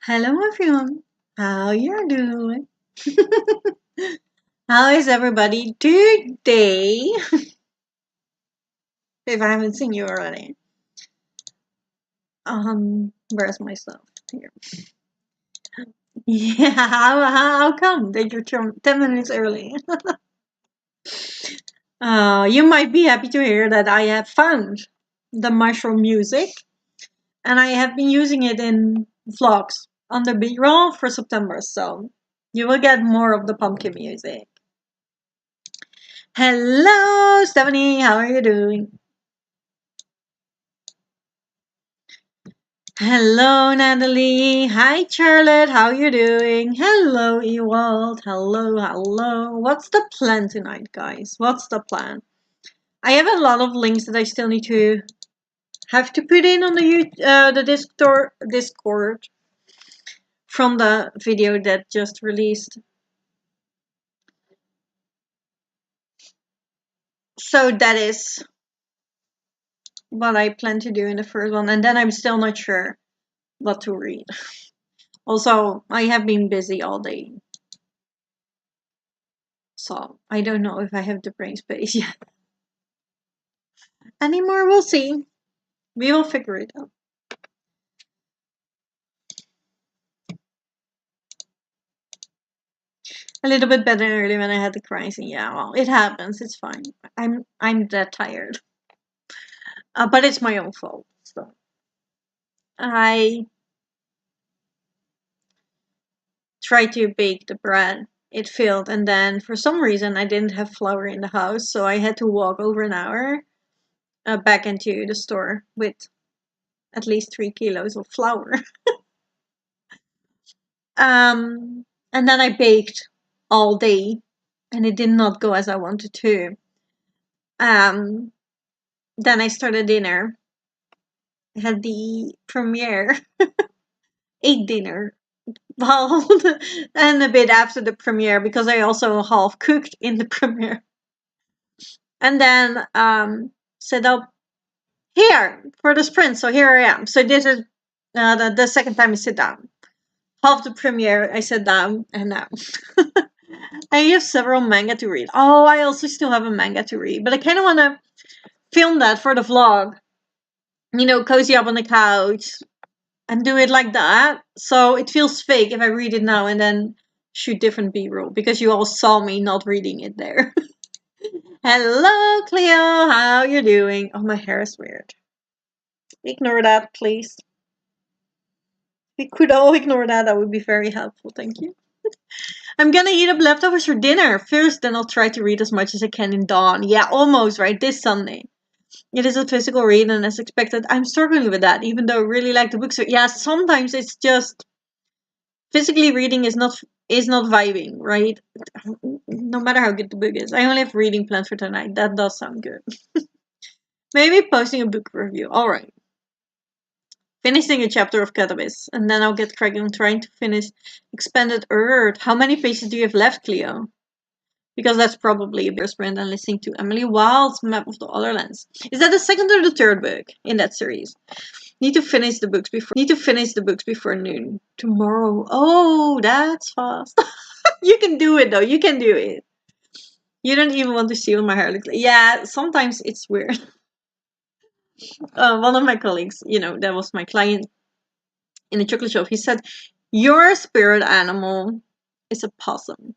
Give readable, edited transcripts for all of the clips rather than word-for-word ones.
Hello everyone, how you doing? How is everybody today? If I haven't seen you already. Where's my stuff? Here. Yeah, how come that you're 10 minutes early? You might be happy to hear that I have found the mushroom music and I have been using it in vlogs on the B-roll for September, so you will get more of the pumpkin music. Hello, Stephanie. How are you doing? Hello, Natalie. Hi, Charlotte. How are you doing? Hello, Ewald. Hello. What's the plan tonight, guys? What's the plan? I have a lot of links that I still need to have to put in on the Discord from the video that just released. So that is what I plan to do in the first one, and then I'm still not sure what to read. Also, I have been busy all day, so I don't know if I have the brain space yet. Anymore, we'll see. We will figure it out. A little bit better early when I had the crisis. Yeah, well, it happens. It's fine. I'm that tired. But it's my own fault. So I tried to bake the bread. It failed, and then for some reason I didn't have flour in the house, so I had to walk over an hour back into the store with at least 3 kilos of flour. And then I baked all day, and it did not go as I wanted to. Then I started dinner. I had the premiere, ate dinner, well, and a bit after the premiere because I also half cooked in the premiere. And then set up here for the sprint. So here I am. So this is the second time I sit down. Half the premiere, I sat down, and now I have several manga to read. Oh, I also still have a manga to read, but I kind of want to film that for the vlog. You know, cozy up on the couch and do it like that. So it feels fake if I read it now and then shoot different B-roll because you all saw me not reading it there. Hello, Cleo. How you doing? Oh, my hair is weird. Ignore that, please. If we could all ignore that, that would be very helpful. Thank you. I'm gonna eat up leftovers for dinner first, then I'll try to read as much as I can in dawn. Yeah, almost, right? This Sunday. It is a physical read, and as expected, I'm struggling with that, even though I really like the book. So yeah, sometimes it's just physically reading is not vibing, right? No matter how good the book is. I only have reading planned for tonight. That does sound good. Maybe posting a book review. All right. Finishing a chapter of Cannabis, and then I'll get cracking on trying to finish Expanded Earth. How many pages do you have left, Cleo? Because that's probably a better sprint than listening to Emily Wilde's Map of the Other Lands. Is that the second or the third book in that series? Need to finish the books before noon tomorrow. Oh, that's fast. You can do it though. You can do it. You don't even want to see what my hair looks like. Yeah, sometimes it's weird. One of my colleagues, that was my client in the chocolate shop. He said, "Your spirit animal is a possum."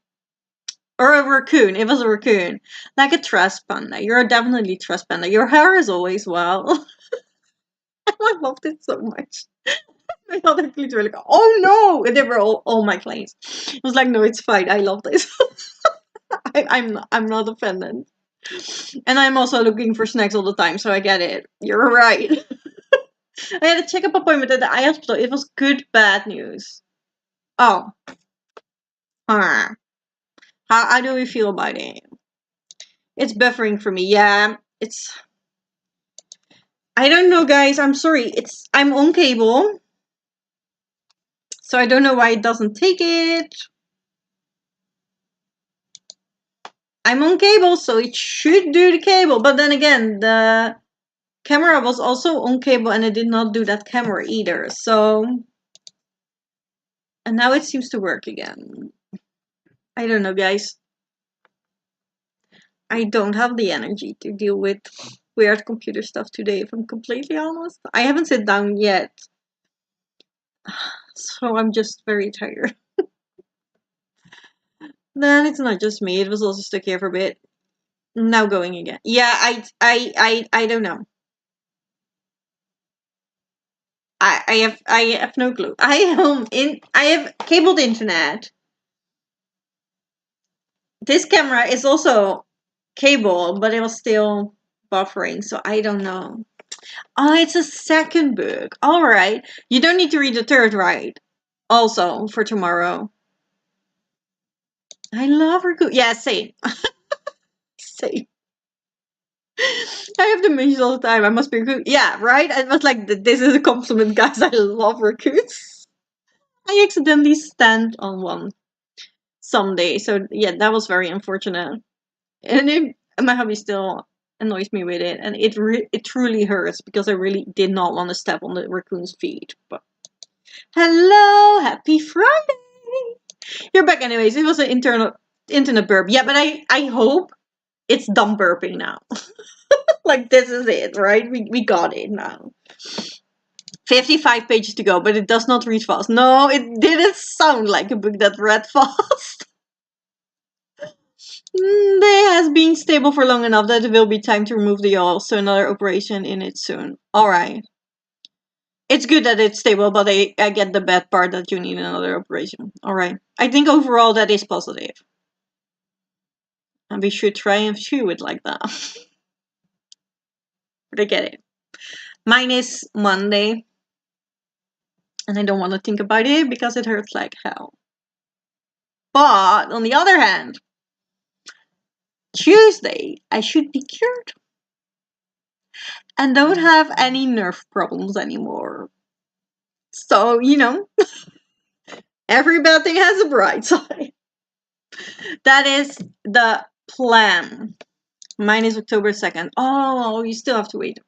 Or a raccoon. It was a raccoon. Like a trash panda. You're definitely trash panda. Your hair is always well. I loved it so much. My other colleagues were like, "Oh no!" And they were all my clients. I was like, "No, it's fine. I love this." I'm not offended. And I'm also looking for snacks all the time, so I get it. You're right. I had a checkup appointment at the eye hospital. It was good, bad news. Oh. How do we feel about it? It's buffering for me. Yeah, it's... I don't know, guys. I'm sorry. I'm on cable. So I don't know why it doesn't take it. I'm on cable, so it should do the cable. But then again, the camera was also on cable and it did not do that camera either. So And now it seems to work again. I don't know, guys. I don't have the energy to deal with weird computer stuff today, if I'm completely honest. I haven't sat down yet. So I'm just very tired. Then it's not just me, it was also stuck here for a bit. Now going again. Yeah, I don't know. I have no clue. I have cabled internet. This camera is also cable, but it was still buffering, so I don't know. Oh, it's a second book. Alright. You don't need to read the third, right? Also, for tomorrow. I love raccoon. Yeah, same. Same. I have to mention all the time. I must be raccoon. Yeah, right? I was like, this is a compliment, guys. I love raccoons. I accidentally stand on one someday. So, yeah, that was very unfortunate. And my hubby still annoys me with it. And it truly hurts because I really did not want to step on the raccoon's feet. But hello, happy Friday! You're back anyways. It was an internet burp. Yeah, but I hope it's done burping now. Like, this is it, right? We got it now. 55 pages to go, but it does not read fast. No, it didn't sound like a book that read fast. They has been stable for long enough that it will be time to remove the yaw, so another operation in it soon. Alright. It's good that it's stable, but I get the bad part that you need another operation. Alright. I think overall that is positive. And we should try and chew it like that. But I get it. Mine is Monday. And I don't want to think about it because it hurts like hell. But on the other hand, Tuesday I should be cured. And don't have any nerve problems anymore. So, every bad thing has a bright side. That is the plan. Mine is October 2nd. Oh, you still have to wait.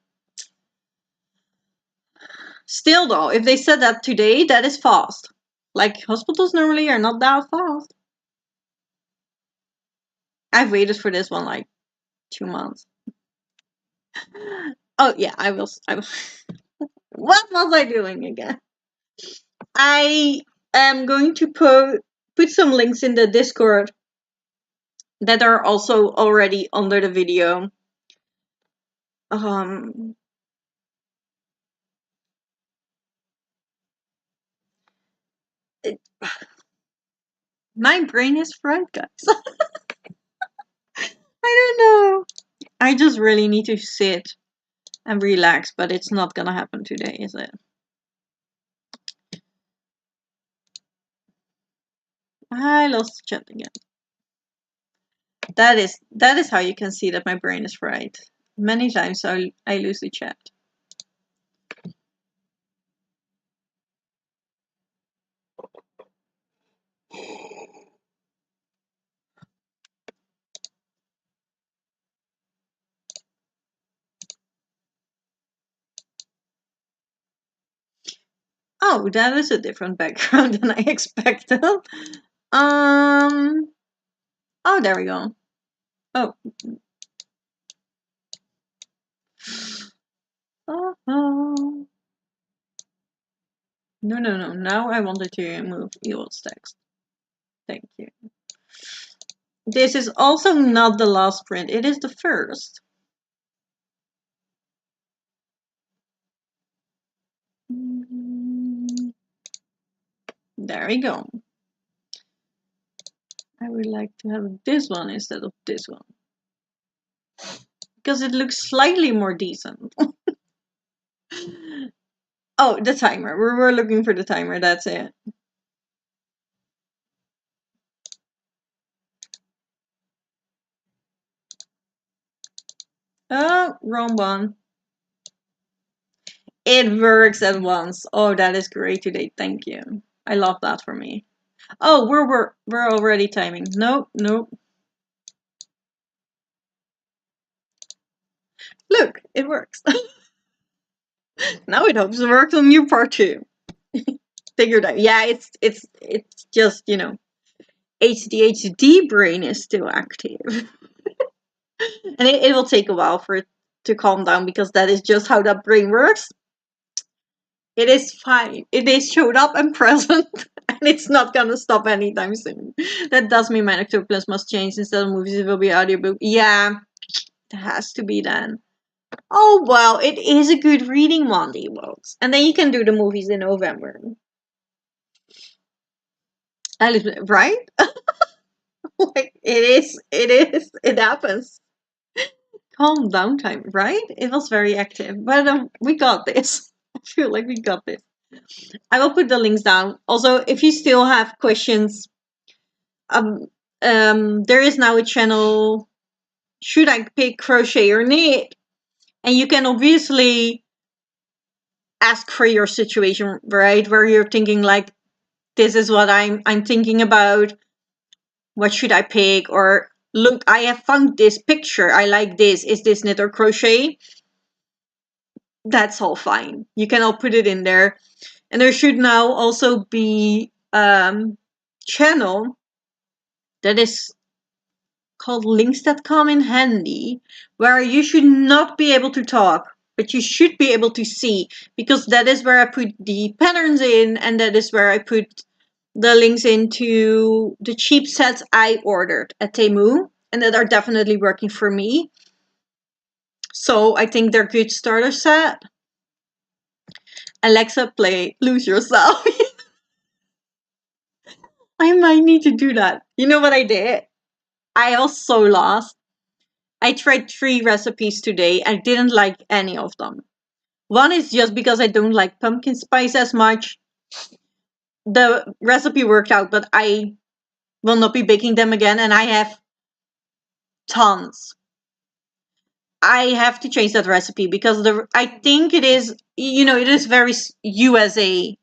Still though, if they said that today, that is fast. Like, hospitals normally are not that fast. I've waited for this one like 2 months. Oh yeah, I will. What was I doing again? I am going to put some links in the Discord that are also already under the video. My brain is fried, guys. I don't know. I just really need to sit and relax, but it's not gonna happen today, is it? I lost the chat again. That is how you can see that my brain is fried. Many times I lose the chat. Oh, that is a different background than I expected. Oh, there we go. Oh. Oh. No. Now I wanted to move Evil's text. Thank you. This is also not the last print. It is the first. There we go. I would like to have this one instead of this one. Because it looks slightly more decent. Oh, the timer. We were looking for the timer, that's it. Oh, wrong one. It works at once. Oh, that is great today. Thank you. I love that for me. Oh, we're already timing. Nope. Look, it works. Now it hopes it works on your part too. figured out. Yeah, it's just, ADHD brain is still active. And it will take a while for it to calm down because that is just how that brain works. It is fine. It is showed up and present, and it's not gonna stop anytime soon. That does mean my octopus must change. Instead of movies, it will be audiobook. Yeah, it has to be then. Oh well, it is a good reading month, Ewoks. And then you can do the movies in November. Right? Like it happens. Calm down time, right? It was very active. But we got this. I feel like we got this. I will put the links down. Also, if you still have questions, um, there is now a channel. Should I pick crochet or knit? And you can obviously ask for your situation, right? Where you're thinking like, this is what I'm thinking about. What should I pick? Or look, I have found this picture. I like this. Is this knit or crochet? That's all fine. You can all put it in there. And there should now also be channel that is called links that come in handy, where you should not be able to talk, but you should be able to see, because that is where I put the patterns in, and that is where I put the links into the cheap sets I ordered at Temu, and that are definitely working for me. So I think they're good starter set. Alexa, play Lose Yourself. I might need to do that. You know what I did? I was so lost. I tried 3 recipes today. I didn't like any of them. One is just because I don't like pumpkin spice as much. The recipe worked out, but I will not be baking them again, and I have tons. I have to change that recipe because I think it is, it is very USA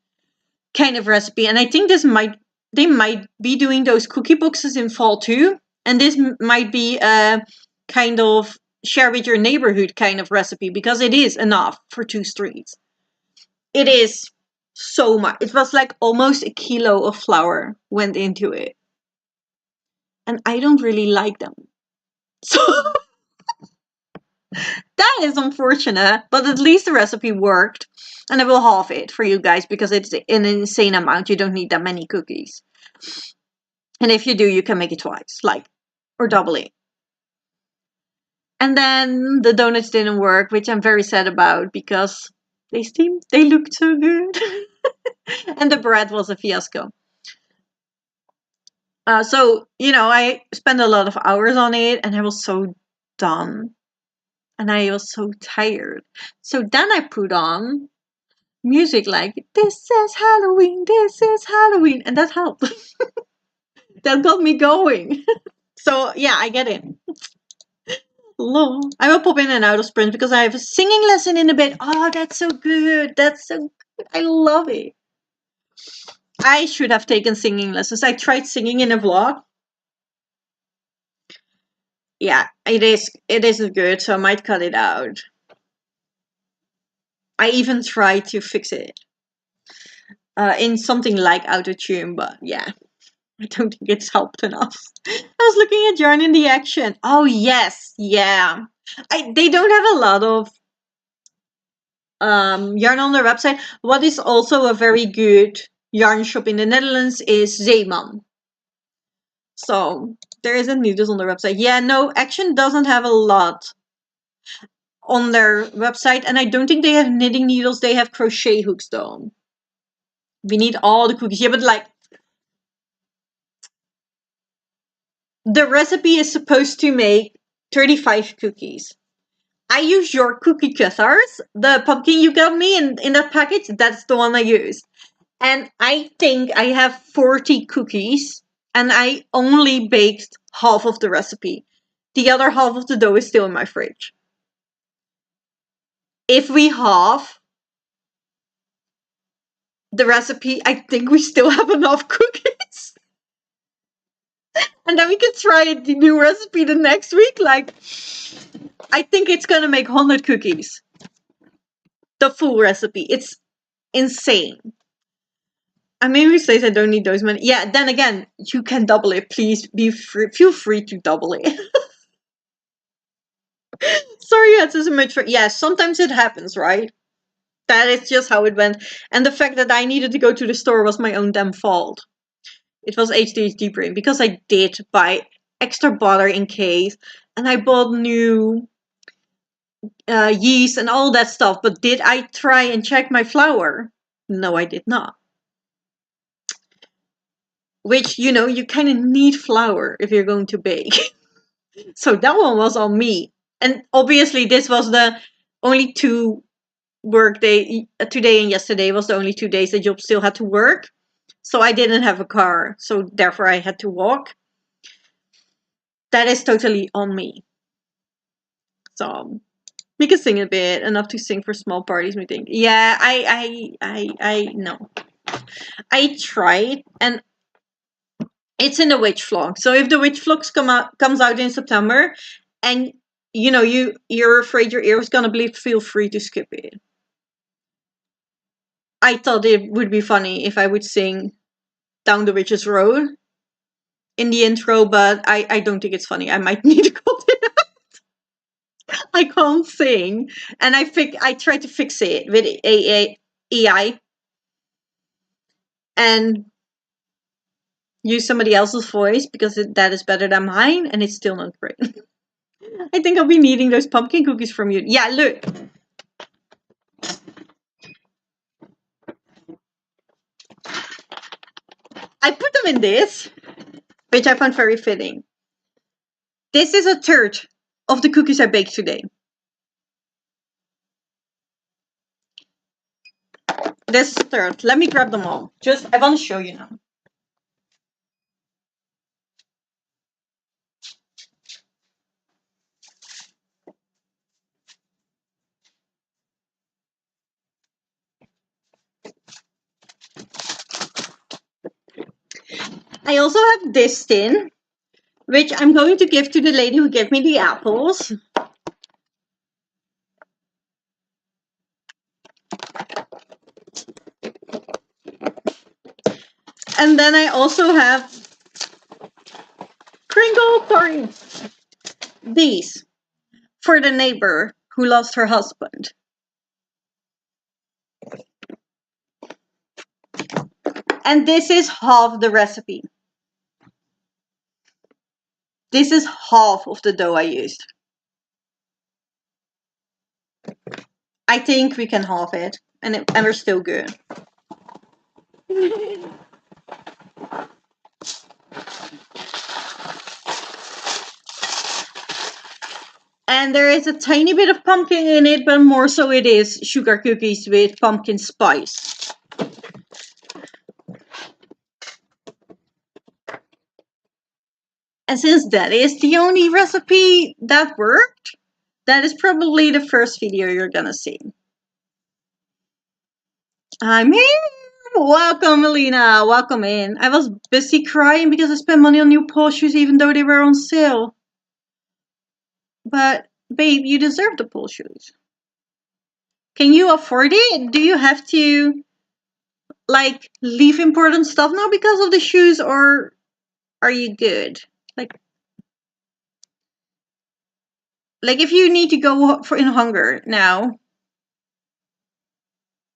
kind of recipe, and I think they might be doing those cookie boxes in fall too, and this might be a kind of share with your neighborhood kind of recipe, because it is enough for 2 streets. It is so much. It was like almost a kilo of flour went into it, and I don't really like them, so that is unfortunate, but at least the recipe worked. And I will halve it for you guys because it's an insane amount. You don't need that many cookies. And if you do, you can make it twice, or double it. And then the donuts didn't work, which I'm very sad about because they looked so good. And the bread was a fiasco. So, I spent a lot of hours on it, and I was so done. And I was so tired. So then I put on music like, this is Halloween, and that helped. That got me going. So yeah, I get it. I will pop in and out of sprint because I have a singing lesson in a bit. Oh, that's so good. That's so good. I love it. I should have taken singing lessons. I tried singing in a vlog. Yeah, it isn't good, so I might cut it out. I even tried to fix it in something like autotune, but yeah, I don't think it's helped enough. I was looking at yarn in the action. Oh yes, yeah. They don't have a lot of yarn on their website. What is also a very good yarn shop in the Netherlands is Zeeman. So there isn't needles on their website. Yeah, no, Action doesn't have a lot on their website, and I don't think they have knitting needles. They have crochet hooks though. We need all the cookies. Yeah, but the recipe is supposed to make 35 cookies. I use your cookie cutters. The pumpkin you got me in that package, that's the one I use. And I think I have 40 cookies, and I only baked half of the recipe. The other half of the dough is still in my fridge. If we halve the recipe, I think we still have enough cookies. And then we can try the new recipe the next week. I think it's gonna make 100 cookies. The full recipe. It's insane. I mean, who says I don't need those money? Yeah, then again, you can double it. Please be free. Feel free to double it. Sorry, you had so much for. Yeah, sometimes it happens, right? That is just how it went. And the fact that I needed to go to the store was my own damn fault. It was HDHD brain because I did buy extra butter in case, and I bought new yeast and all that stuff. But did I try and check my flour? No, I did not. Which, you kind of need flour if you're going to bake. So that one was on me. And obviously, this was the only two work day. Today and yesterday was the only 2 days that Job still had to work. So I didn't have a car. So therefore, I had to walk. That is totally on me. So we can sing a bit, enough to sing for small parties. We think, yeah, I know. I tried, and it's in the witch vlog. So if the witch vlogs comes out in September, and you're afraid your ear is gonna bleed, feel free to skip it. I thought it would be funny if I would sing Down the Witch's Road in the intro, but I don't think it's funny. I might need to cut it out. I can't sing, and I tried to fix it with AI and use somebody else's voice because that is better than mine, and it's still not great. I think I'll be needing those pumpkin cookies from you. Yeah, look. I put them in this, which I found very fitting. This is a third of the cookies I baked today. This is a third. Let me grab them all. I want to show you now. I also have this tin, which I'm going to give to the lady who gave me the apples. And then I also have these for the neighbor who lost her husband. And this is half the recipe. This is half of the dough I used. I think we can halve it, and we're still good. And there is a tiny bit of pumpkin in it, but more so it is sugar cookies with pumpkin spice. And since that is the only recipe that worked, that is probably the first video you're gonna see. I'm here! Welcome, Melina! Welcome in. I was busy crying because I spent money on new pole shoes even though they were on sale. But, babe, you deserve the pole shoes. Can you afford it? Do you have to, leave important stuff now because of the shoes, or are you good? Like if you need to go in hunger now,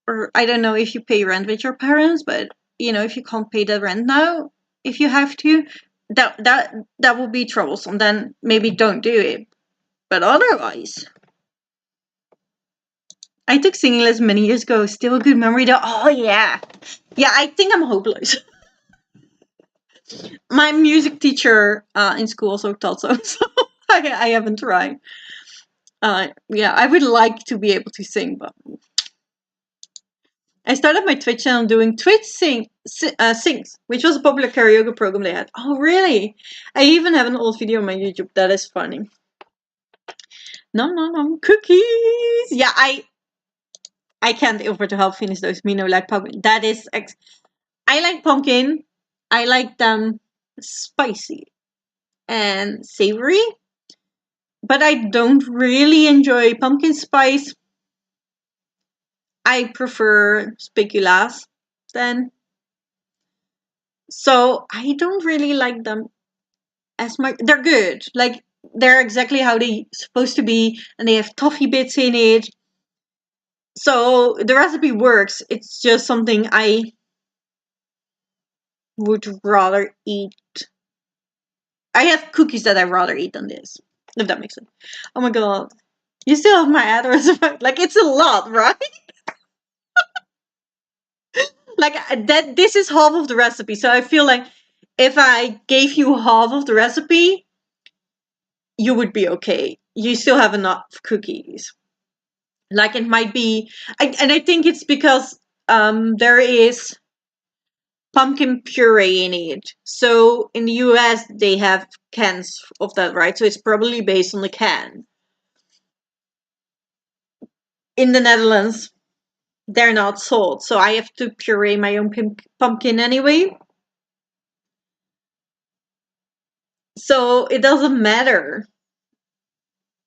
or I don't know if you pay rent with your parents, but if you can't pay the rent now, if you have to, that will be troublesome. Then maybe don't do it. But otherwise, I took singing lessons many years ago. Still a good memory though. Oh yeah, I think I'm hopeless. My music teacher in school also taught so I haven't tried. I would like to be able to sing, but I started my Twitch channel doing Twitch Sings, which was a popular karaoke program they had. Oh, really? I even have an old video on my YouTube. That is funny. Nom, cookies! Yeah, I can't offer to help finish those. Me no like pumpkin. That is... I like pumpkin. I like them spicy and savory. But I don't really enjoy pumpkin spice. I prefer speculoos then. So I don't really like them as much. They're good. Like, they're exactly how they supposed to be, and they have toffee bits in it. So the recipe works. It's just something I would rather eat. I have cookies that I'd rather eat than this, if that makes sense. Oh my god. You still have my address. Like, it's a lot, right? Like, that. This is half of the recipe. So I feel like if I gave you half of the recipe, you would be okay. You still have enough cookies. Like, it might be, and I think it's because there is pumpkin puree in it. So in the US, they have cans of that, right? So it's probably based on the can. In the Netherlands, they're not sold, so I have to puree my own pumpkin anyway. So it doesn't matter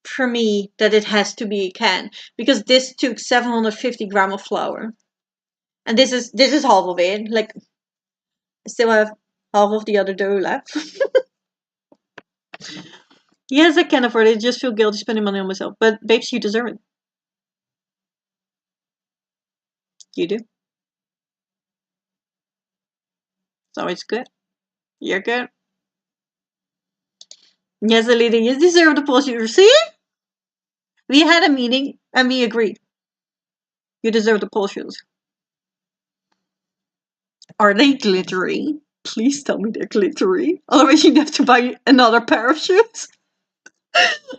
for me that it has to be a can, because this took 750 gram of flour, and this is half of it. Like, I still have half of the other dough left. Yes, I can afford it. I just feel guilty spending money on myself. But babes, you deserve it. You do. So it's good. You're good. Yes, Alina, you deserve the pole. See? We had a meeting and we agreed. You deserve the pole shoes. Are they glittery? Please tell me they're glittery. Otherwise, you'd have to buy another pair of shoes.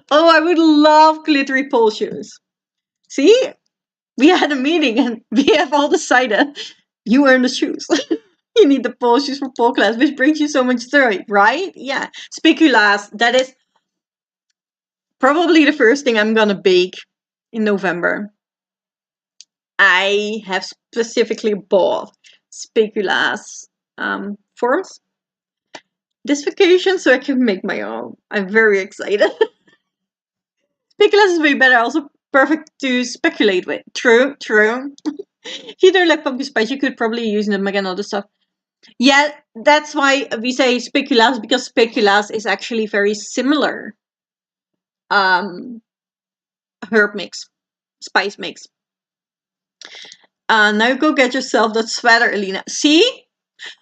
Oh, I would love glittery pole shoes. See? We had a meeting and we have all decided you earn the shoes. You need the pole shoes for pole class, which brings you so much joy, right? Yeah. Speculas, that is probably the first thing I'm gonna bake in November. I have specifically bought speculas forms this vacation so I can make my own. I'm very excited. Speculas is way better, also perfect to speculate with. True, true. If you don't like pumpkin spice, you could probably use nutmeg and other stuff. Yeah, that's why we say speculas, because speculas is actually very similar herb mix, spice mix. Now go get yourself that sweater, Alina. See?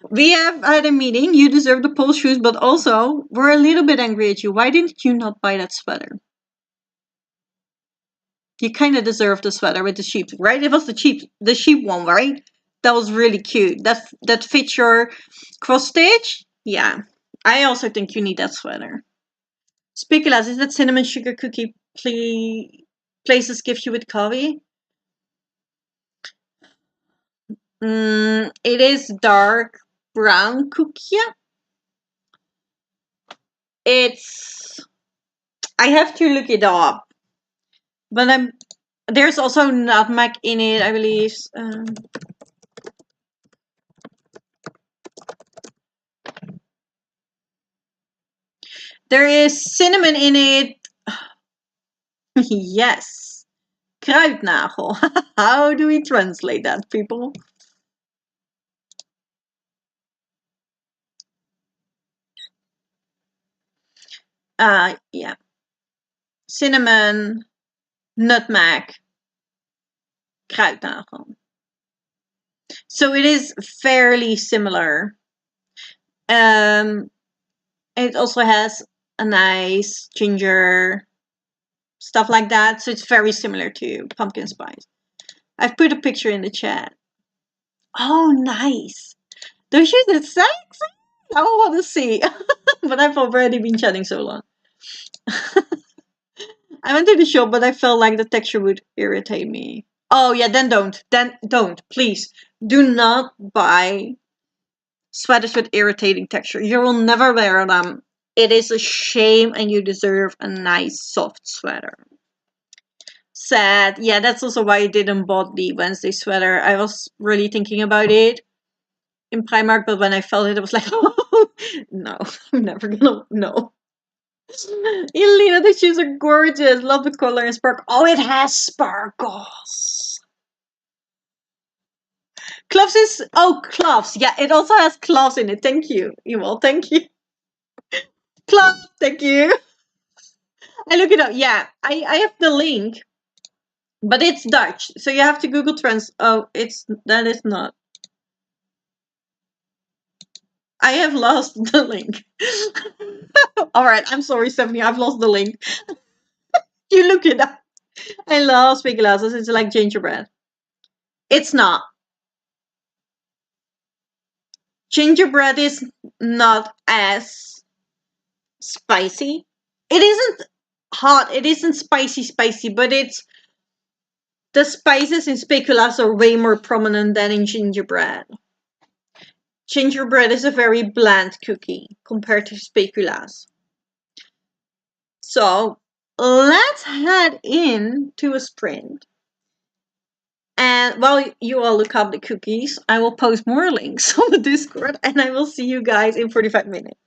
We have had a meeting. You deserve the pole shoes, but also we're a little bit angry at you. Why didn't you not buy that sweater? You kind of deserve the sweater with the sheep, right? It was the sheep one, right? That was really cute. That fits your cross stitch. Yeah, I also think you need that sweater. Speculas, is that cinnamon sugar cookie places gift you with coffee? It is dark brown cookie. It's. I have to look it up, but there's also nutmeg in it, I believe. There is cinnamon in it. Yes. Kruidnagel. How do we translate that, people? Yeah. Cinnamon, nutmeg, kruidnagel. So it is fairly similar. It also has a nice ginger, stuff like that. So it's very similar to pumpkin spice. I've put a picture in the chat. Oh, nice. Don't you look sexy? I want to see. But I've already been chatting so long. I went to the shop, but I felt like the texture would irritate me. Oh, yeah, then don't. Then don't. Please. Do not buy sweaters with irritating texture. You will never wear them. It is a shame, and you deserve a nice, soft sweater. Sad. Yeah, that's also why I didn't bought the Wednesday sweater. I was really thinking about it in Primark, but when I felt it, I was like, oh, no, I'm never gonna, no. Elena, the shoes are gorgeous. Love the color and sparkle. Oh, it has sparkles. Cloves is cloves. Yeah, it also has cloves in it. Thank you, Ewell. Thank you. Clove. Thank you. I look it up. Yeah, I have the link, but it's Dutch, so you have to Google Trans. Oh, that is not. I have lost the link. All right, I'm sorry, Stephanie. I've lost the link. You look it up. I love speculoos. It's like gingerbread. It's not. Gingerbread is not as spicy. It isn't hot. It isn't spicy, but it's the spices in speculoos are way more prominent than in gingerbread. Gingerbread is a very bland cookie compared to speculoos. So let's head into a sprint. And while you all look up the cookies, I will post more links on the Discord and I will see you guys in 45 minutes.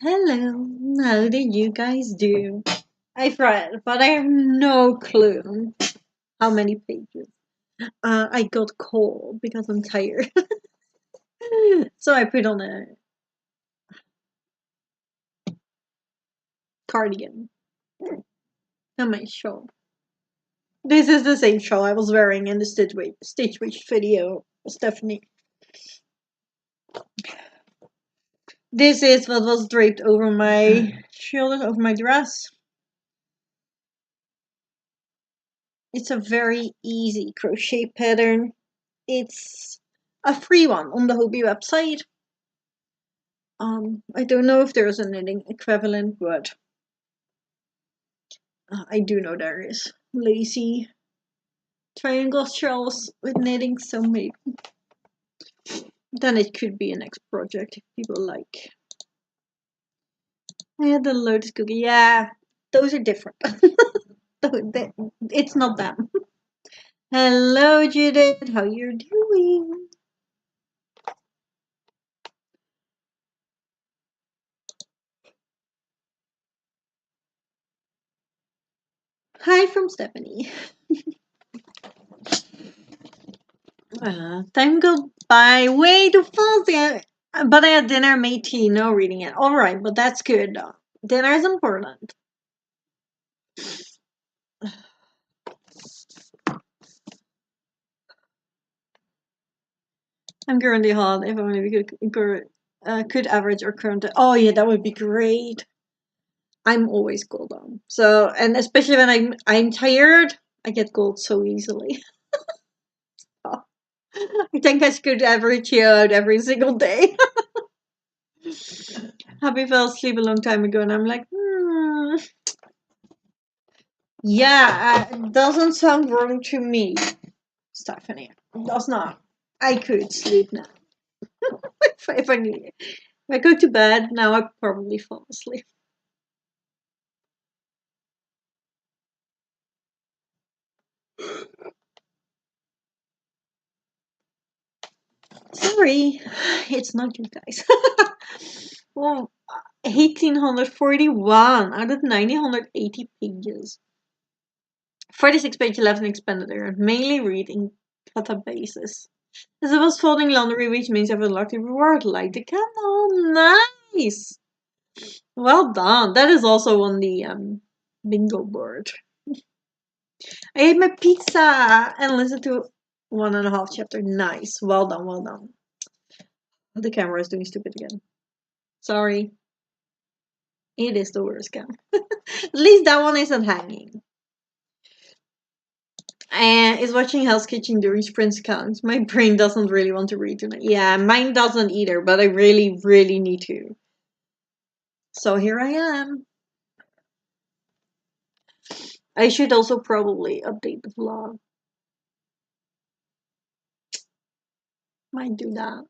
Hello, how did you guys do? I've read, but I have no clue how many pages. I got cold because I'm tired. So I put on a cardigan and my shawl. This is the same shawl I was wearing in the Stitch Witch video, Stephanie. This is what was draped over my shoulder, over my dress. It's a very easy crochet pattern. It's a free one on the Hobby website. I don't know if there's a knitting equivalent, but I do know there is. Lacy triangle shells with knitting, so maybe then it could be a next project if people like. I had the Lotus cookie. Yeah, those are different. It's not them. Hello, Judith. How you doing? Hi from Stephanie. Time goes by way too fast. Yeah. But I had dinner, made tea, no reading it. All right, but that's good. Dinner is important. I'm currently hot. If only we could average or current. Oh yeah, that would be great. I'm always cold on. So, and especially when I'm tired, I get cold so easily. I think I could average you out every single day. Happy fell asleep a long time ago, and I'm like, yeah, it doesn't sound wrong to me, Stephanie. It does not. I could sleep now if I need it. If I go to bed now, I probably fall asleep. Sorry, it's not you guys. Well, 1841 out of 980 pages. 46 page left in expenditure, mainly read in kata basis. As I was folding laundry, which means I have unlocked the reward, like the candle. Nice! Well done. That is also on the bingo board. I ate my pizza and listened to 1.5 chapter. Nice. Well done, well done. The camera is doing stupid again. Sorry. It is the worst cam. At least that one isn't hanging. And is watching Hell's Kitchen during sprint counts. My brain doesn't really want to read tonight. Yeah, mine doesn't either, but I really, really need to. So here I am. I should also probably update the vlog. Might do that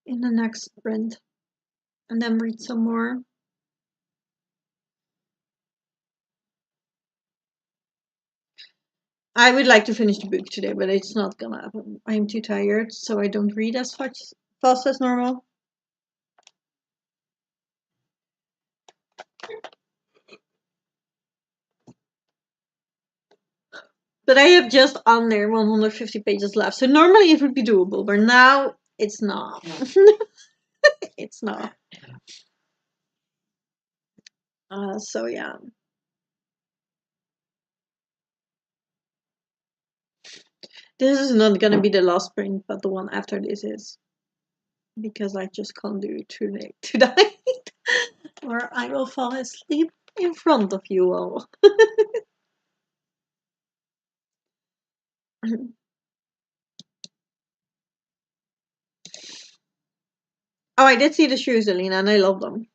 in the next sprint. And then read some more. I would like to finish the book today, but it's not gonna happen. I'm too tired, so I don't read as fast as normal. But I have just under 150 pages left, so normally it would be doable, but now it's not. It's not. So yeah. This is not gonna be the last sprint, but the one after this is. Because I just can't do it too late tonight. Or I will fall asleep in front of you all. Oh, I did see the shoes, Alina, and I love them.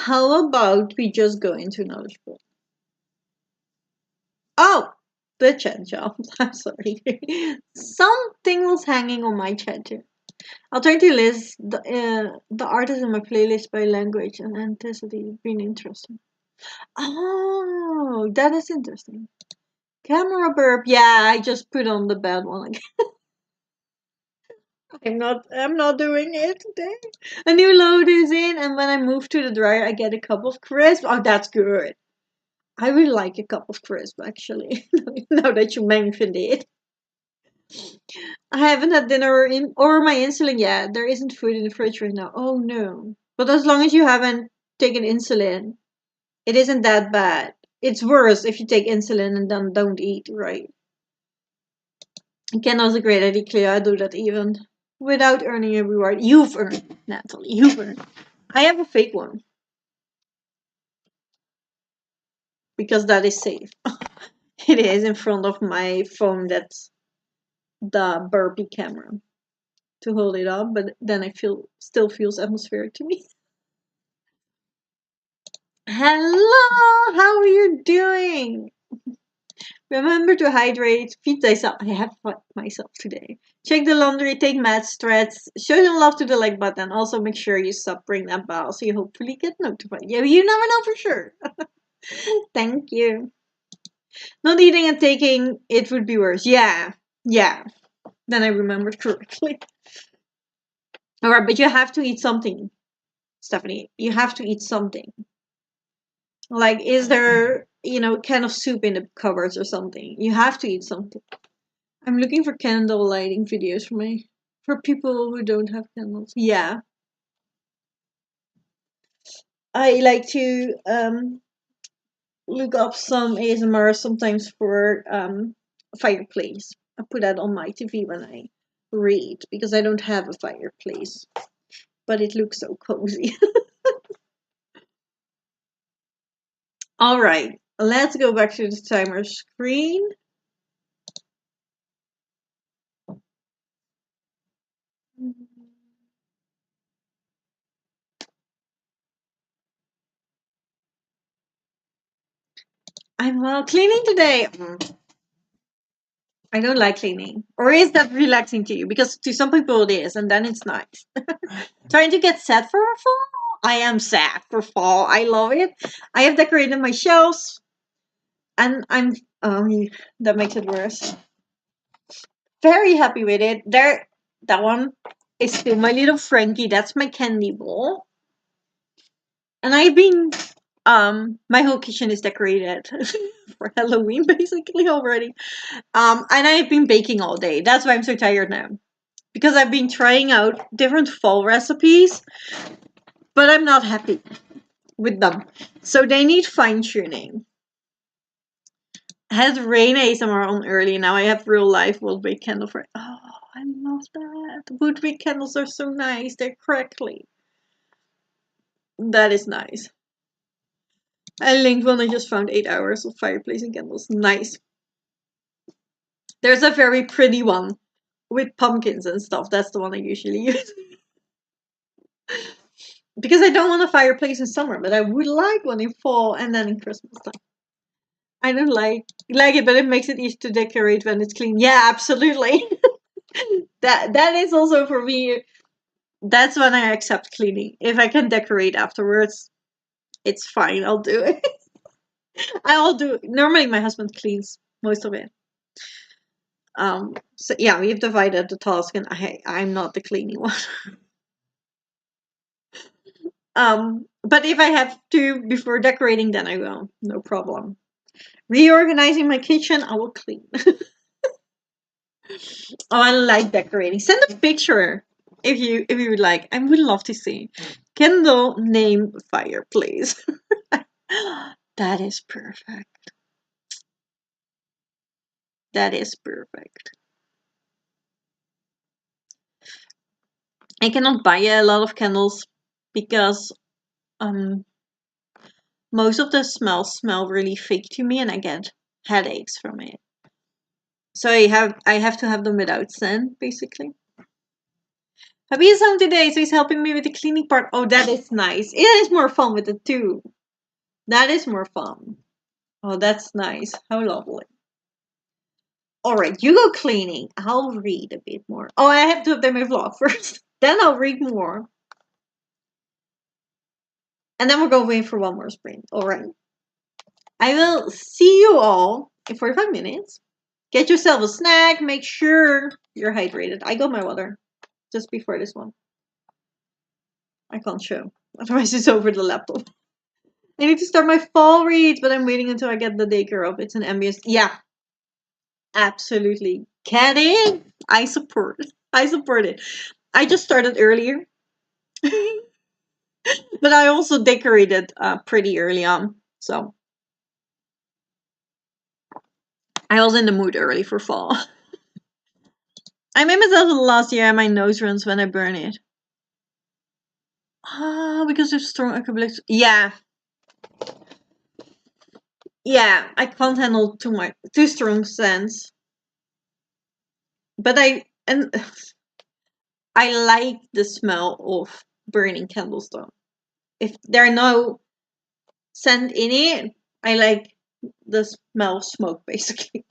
How about we just go into another spot? Oh, the chat job. I'm sorry. Something was hanging on my chat too. I'll try to list the artists in my playlist by language and ethnicity. Been interesting. Oh, that is interesting. Camera burp. Yeah, I just put on the bad one again. I'm not doing it today. A new load is in, and when I move to the dryer, I get a cup of crisp. Oh, that's good. I really like a cup of crisp, actually. Now that you mentioned it. I haven't had dinner or my insulin yet. There isn't food in the fridge right now. Oh no. But as long as you haven't taken insulin, it isn't that bad. It's worse if you take insulin and then don't eat, right? Candle's a great idea, Cleo. I do that even without earning a reward. You've earned, Natalie. You've earned. I have a fake one because that is safe. It is in front of my phone. That's the burpee camera to hold it up, but then I still feels atmospheric to me. Hello, how are you doing? Remember to hydrate, feed thyself. I have fought myself today. Check the laundry, take mats, stretch, show some love to the like button. Also, make sure you stop ring that bell so you hopefully get notified. Yeah, you never know for sure. Thank you. Not eating and taking it would be worse. Yeah, yeah. Then I remembered correctly. Alright, but you have to eat something, Stephanie. You have to eat something. Like, is there, can of soup in the cupboards or something? You have to eat something. I'm looking for candle lighting videos for people who don't have candles. Yeah. I like to look up some ASMR sometimes for fireplace. I put that on my TV when I read because I don't have a fireplace. But it looks so cozy. Alright, let's go back to the timer screen. I'm cleaning today. I don't like cleaning. Or is that relaxing to you? Because to some people it is, and then it's nice. Trying to get set for fall? I am sad for fall. I love it. I have decorated my shelves, and I'm that makes it worse. Very happy with it. That one is still my little Frankie. That's my candy bowl. And I've been my whole kitchen is decorated for Halloween basically already. And I've been baking all day. That's why I'm so tired now. Because I've been trying out different fall recipes, but I'm not happy with them. So they need fine tuning. I had rain ASMR on early. Now I have real life woodwick candle for. Oh, I love that. Woodwick candles are so nice. They're crackly. That is nice. I linked one I just found 8 hours of fireplace and candles. Nice. There's a very pretty one with pumpkins and stuff. That's the one I usually use. Because I don't want a fireplace in summer, but I would like one in fall and then in Christmas time. I don't like it, but it makes it easy to decorate when it's clean. Yeah, absolutely. that is also for me. That's when I accept cleaning. If I can decorate afterwards, it's fine. I'll do it. I'll do. Normally, my husband cleans most of it. So yeah, we've divided the task, and I'm not the cleaning one. But if I have to before decorating, then I will. No problem. Reorganizing my kitchen, I will clean. Oh, I like decorating. Send a picture if you would like. I would love to see. Candle name fireplace. That is perfect. That is perfect. I cannot buy a lot of candles because most of the smells smell really fake to me and I get headaches from it. So I have to have them without scent, basically. Hubby is home today, so he's helping me with the cleaning part. Oh, that is nice. It is more fun with the two. That is more fun. Oh, that's nice. How lovely. Alright, you go cleaning. I'll read a bit more. Oh, I have to update my vlog first. Then I'll read more. And then we're going to wait for one more sprint. Alright. I will see you all in 45 minutes. Get yourself a snack. Make sure you're hydrated. I got my water just before this one. I can't show. Otherwise, it's over the laptop. I need to start my fall reads, but I'm waiting until I get the daycare up. It's an ambience. Yeah, absolutely. Get in. I support. I support it. I just started earlier, but I also decorated pretty early on. So I was in the mood early for fall. I made myself last year and my nose runs when I burn it. Ah, because of strong acrylics. Yeah. Yeah, I can't handle too strong scents. But I like the smell of burning candles though. If there are no scent in it, I like the smell of smoke basically.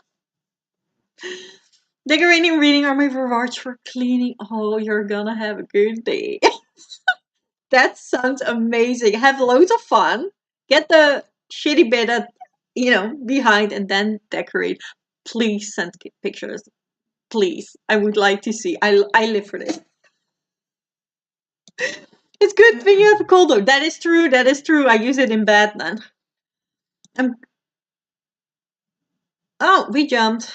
Decorating, reading are my rewards for cleaning. Oh, you're gonna have a good day. That sounds amazing. Have loads of fun. Get the shitty bit at, behind and then decorate. Please send pictures. Please. I would like to see. I live for this. It's good thing you have a cold though. That is true. That is true. I use it in bed then. Oh, we jumped.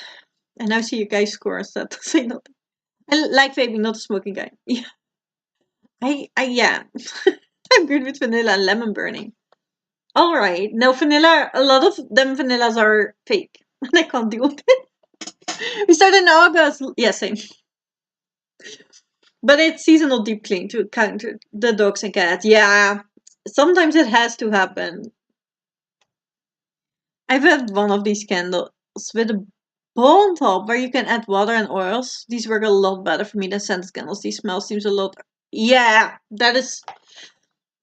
And now see you guys score instead. Say nothing. I like vaping, not a smoking guy. Yeah. Yeah. I'm good with vanilla and lemon burning. Alright. No, vanilla, a lot of them vanillas are fake. And I can't deal with it. We started in August. Yeah, same. But it's seasonal deep clean to counter the dogs and cats. Yeah. Sometimes it has to happen. I've had one of these candles with a bowl on top where you can add water and oils. These work a lot better for me than scented candles. These smell seems a lot. Yeah, that is.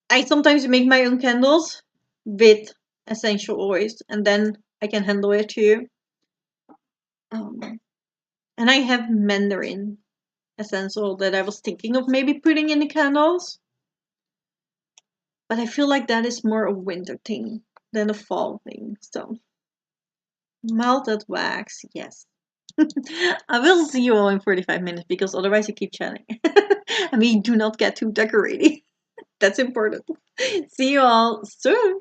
I sometimes make my own candles with essential oils, and then I can handle it too. And I have mandarin essential that I was thinking of maybe putting in the candles, but I feel like that is more a winter thing than a fall thing. So melted wax, yes. I will see you all in 45 minutes because otherwise you keep chatting. And we do not get too decorating. That's important. See you all soon.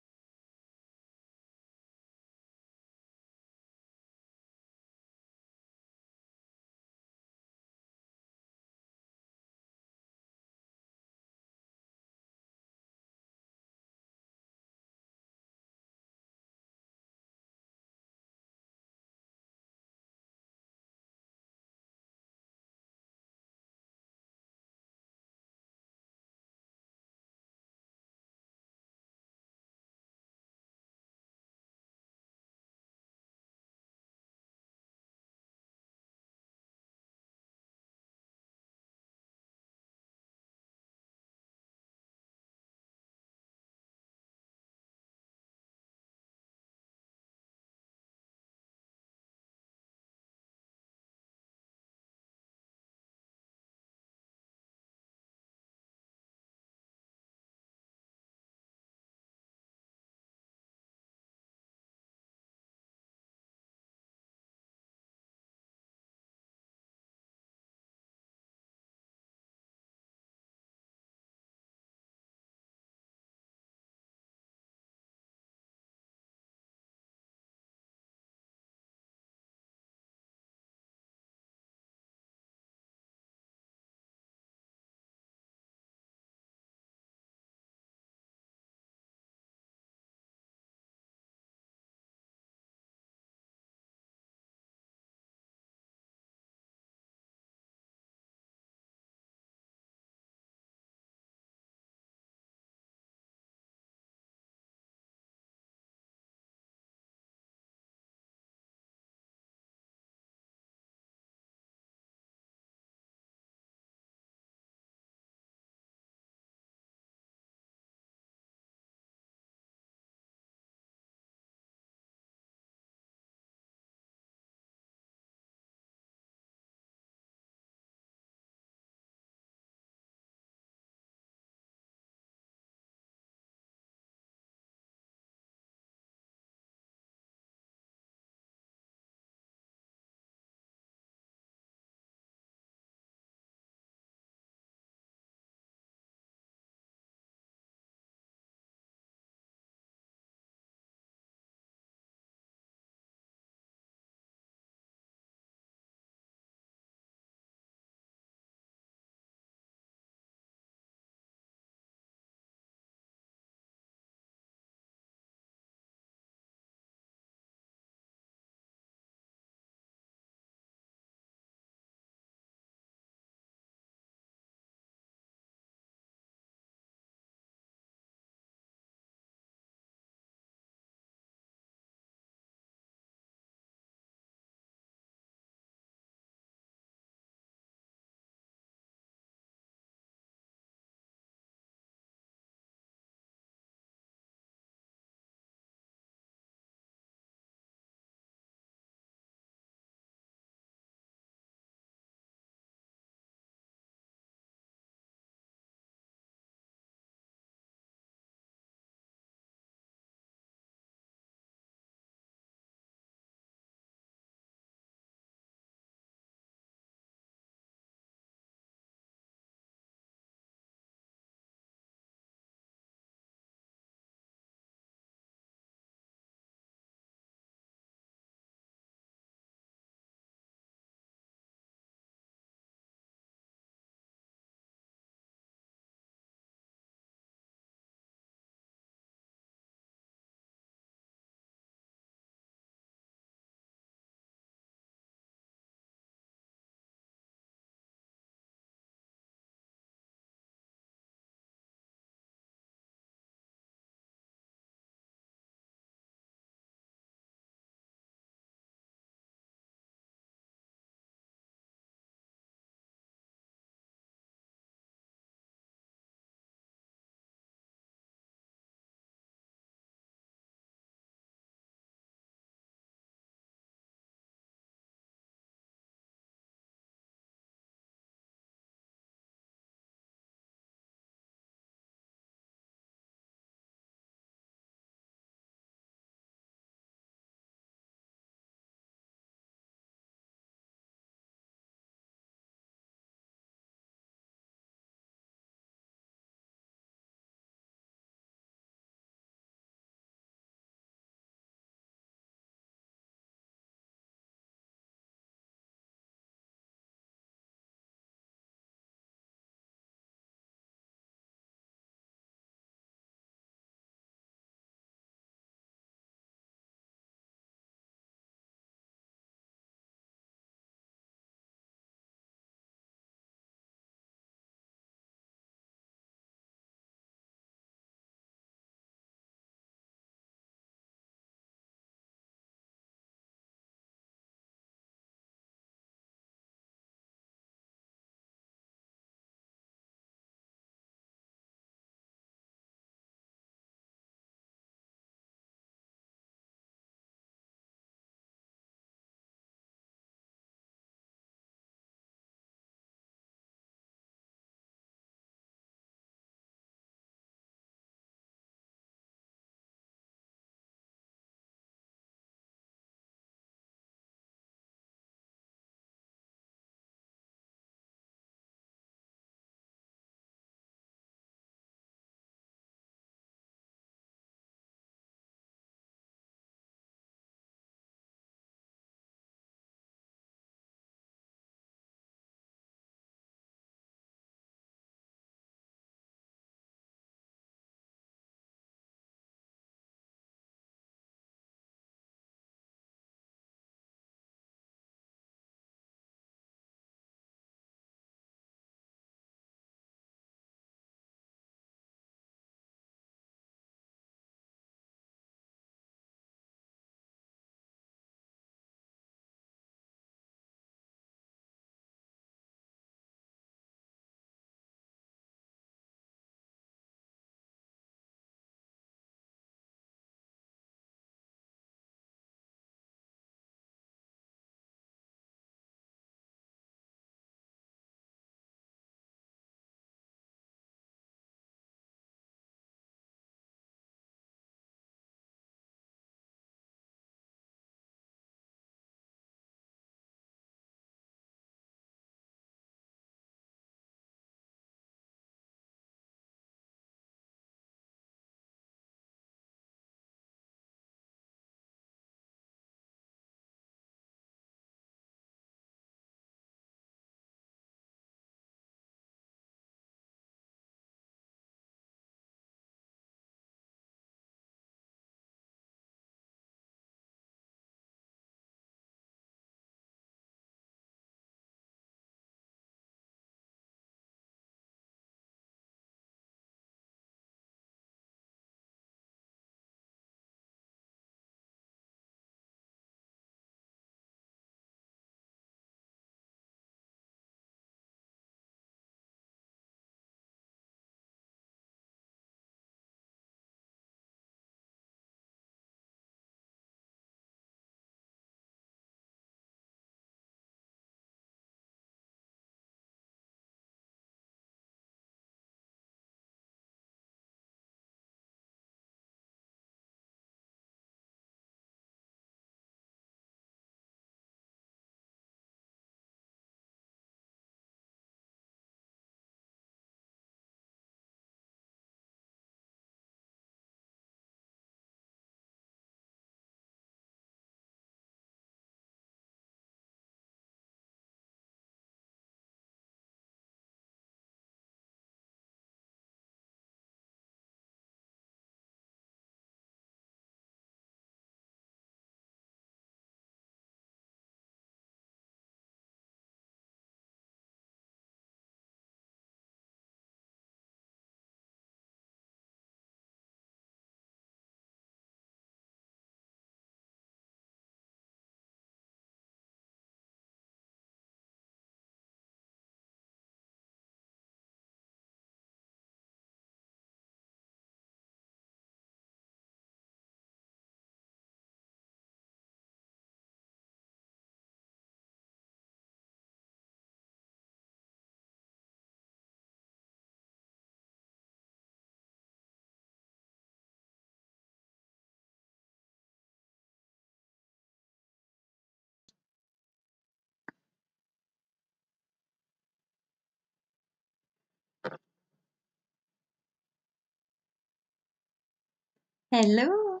Hello.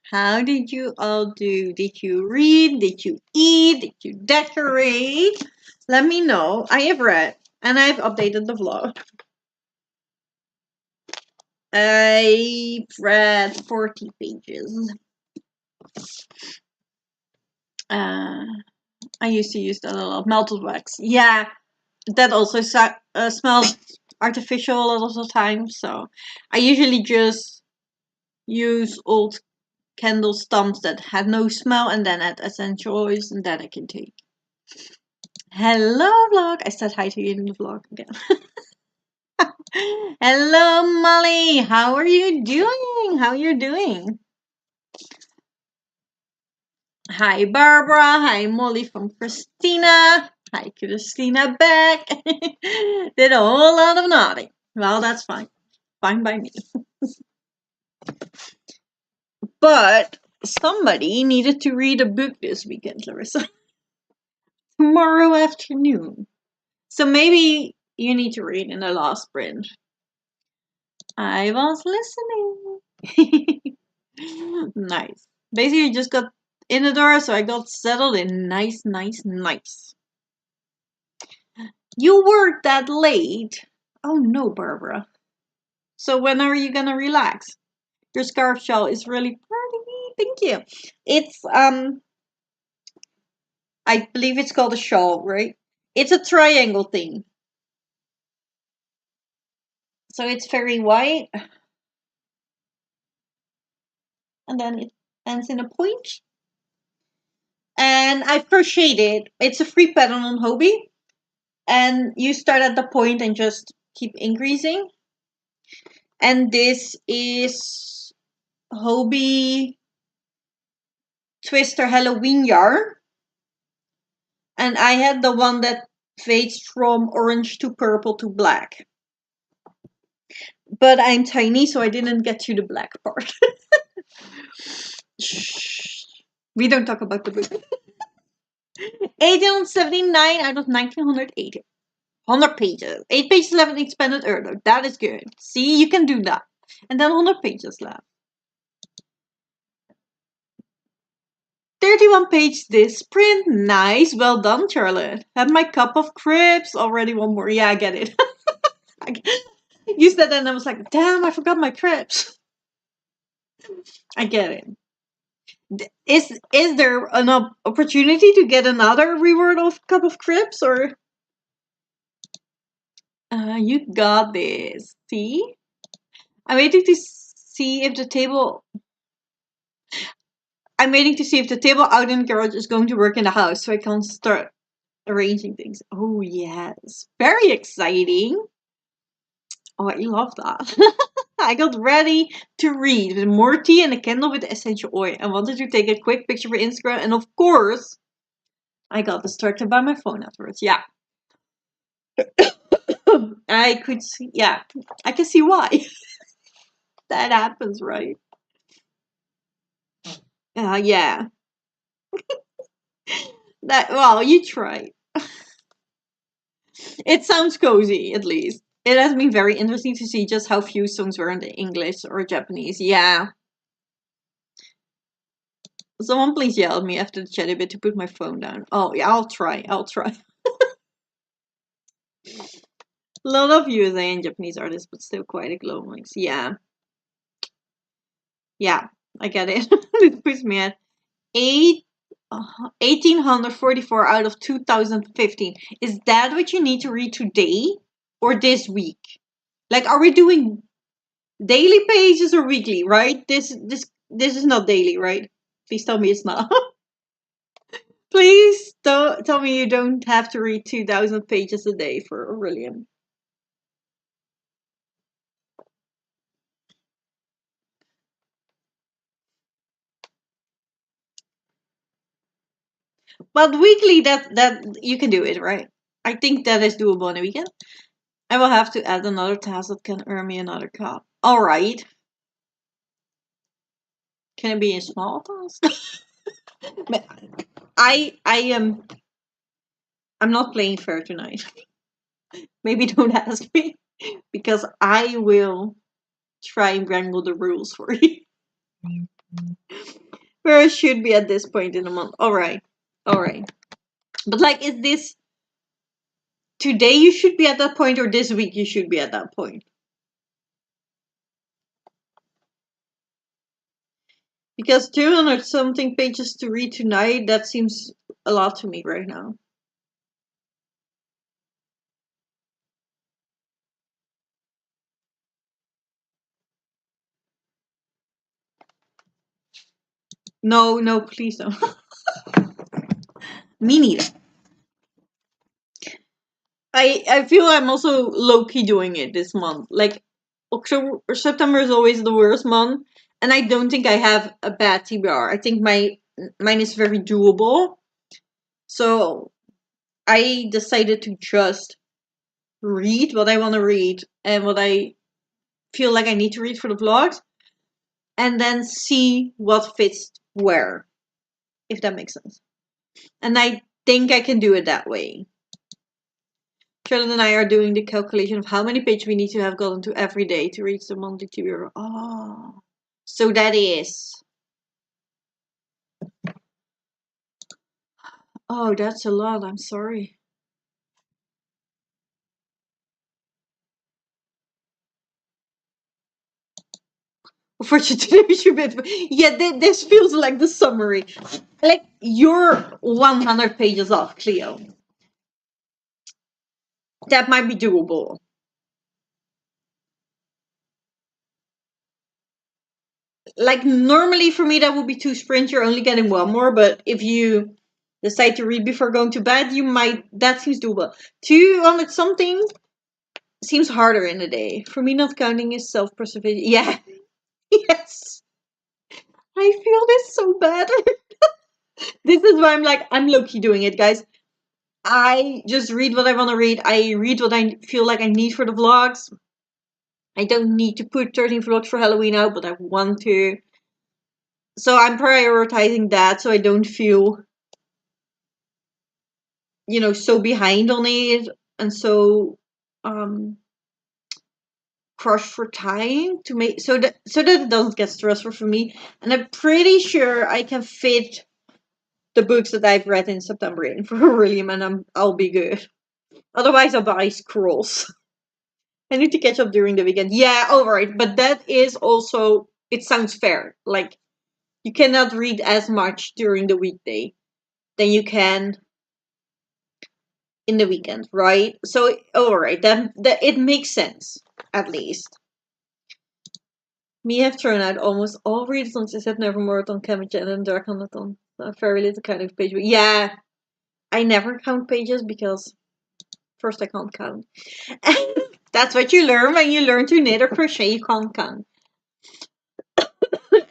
How did you all do? Did you read? Did you eat? Did you decorate? Let me know. I have read and I've updated the vlog. I've read 40 pages. I used to use that a lot. Melted wax. Yeah, that also smells artificial a lot of the time. So I usually just use old candle stumps that had no smell and then add essential oils and then I can take. Hello vlog. I said hi to you in the vlog again. Hello Molly. How are you doing? How you doing? Hi Barbara. Hi Molly from Christina. Hi Christina back. Did a whole lot of nodding. Well, that's fine. Fine by me. But somebody needed to read a book this weekend, Larissa. Tomorrow afternoon. So maybe you need to read in the last sprint. I was listening. Nice. Basically, just got in the door, so I got settled in. Nice, nice, nice. You work that late? Oh no, Barbara. So when are you gonna relax? Your scarf shawl is really pretty. Thank you. It's I believe it's called a shawl, right? It's a triangle thing. So it's very white, and then it ends in a point. And I've crocheted it. It's a free pattern on Hobby. And you start at the point and just keep increasing. And this is Hobby Twister Halloween yarn. And I had the one that fades from orange to purple to black. But I'm tiny, so I didn't get to the black part. Shh. We don't talk about the book. 1879 out of 1980. 100 pages. 8 pages left and expanded earlier. That is good. See, you can do that. And then 100 pages left. 31 page this print. Nice. Well done, Charlotte. Have my cup of crepes. Already one more. Yeah, I get it. I used that and I was like, damn, I forgot my crepes. I get it. Is there an opportunity to get another reward of cup of crepes or? You got this. See? I'm waiting to see if the table. I'm waiting to see if the table out in the garage is going to work in the house so I can start arranging things. Oh, yes. Very exciting. Oh, I love that. I got ready to read with more tea and a candle with essential oil. I wanted to take a quick picture for Instagram. And of course, I got distracted by my phone afterwards. Yeah. I could see, yeah, I can see why. That happens, right? Yeah. Well, you try. It sounds cozy, at least. It has been very interesting to see just how few songs were in the English or Japanese. Yeah. Someone please yell at me after the chat a bit to put my phone down. Oh, yeah, I'll try. I'll try. A lot of USA and Japanese artists, but still quite a global mix. Yeah. Yeah, I get it. It puts me at 1844 out of 2015. Is that what you need to read today or this week? Like, are we doing daily pages or weekly? Right? This is not daily, right? Please tell me it's not. Please don't tell me you don't have to read 2,000 pages a day for Aurelian. But weekly, that you can do it, right? I think that is doable on a weekend. I will have to add another task that can earn me another cup. All right. Can it be a small task? I am. I'm not playing fair tonight. Maybe don't ask me because I will try and wrangle the rules for you. Where I should be at this point in the month. Alright. Alright. But like, is this today you should be at that point, or this week you should be at that point? Because 200 something pages to read tonight, that seems a lot to me right now. No, no, please don't. Me neither. I feel I'm also low-key doing it this month. Like, October or September is always the worst month, and I don't think I have a bad TBR. I think mine is very doable. So I decided to just read what I want to read and what I feel like I need to read for the vlogs, and then see what fits where, if that makes sense. And I think I can do it that way. Charlotte and I are doing the calculation of how many pages we need to have gotten to every day to reach the monthly TBR. Oh, so that is. Oh, that's a lot. I'm sorry. Unfortunately, we should be. Yeah, this feels like the summary. Like, you're 100 pages off, Cleo. That might be doable. Like, normally for me, that would be 2 sprints. You're only getting 1 more, but if you decide to read before going to bed, you might. That seems doable. 200 something seems harder in the day. For me, not counting is self-preservation. Yeah. Yes. I feel this so bad. This is why I'm like, I'm low-key doing it, guys. I just read what I want to read. I read what I feel like I need for the vlogs. I don't need to put 13 vlogs for Halloween out, but I want to. So I'm prioritizing that so I don't feel, so behind on it and so crushed for time to make so that it doesn't get stressful for me. And I'm pretty sure I can fit the books that I've read in September in for William, and I'll be good. Otherwise, I'll buy scrolls. I need to catch up during the weekend. Yeah, alright, but that is also, it sounds fair. Like, you cannot read as much during the weekday than you can in the weekend, right? So, alright, that it makes sense, at least. Me have thrown out almost all readathons except Nevermore on Chemichat and Darkonathon. A very little kind of page. Yeah, I never count pages because first I can't count. That's what you learn when you learn to knit or crochet. You can't count.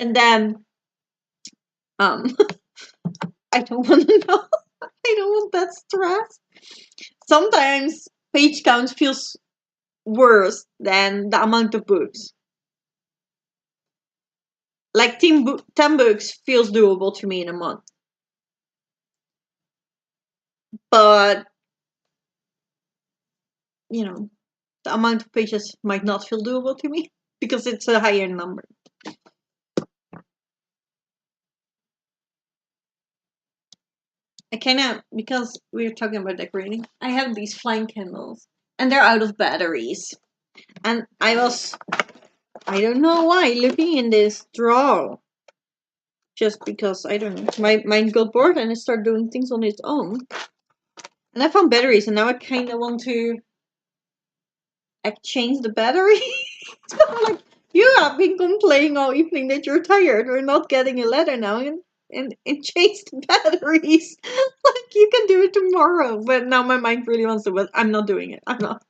And then, I don't want to know. I don't want that stress. Sometimes page count feels worse than the amount of books. Like 10 books feels doable to me in a month. But, the amount of pages might not feel doable to me because it's a higher number. I kind of, because we're talking about decorating, I have these flying candles and they're out of batteries. And I don't know why, looking in this drawer. Just because, I don't know, my mind got bored and it started doing things on its own. And I found batteries and now I kind of want to exchange the battery. So I'm like, you have been complaining all evening that you're tired. We're not getting a letter now. And change the batteries. Like, you can do it tomorrow. But now my mind really wants to, but I'm not doing it. I'm not.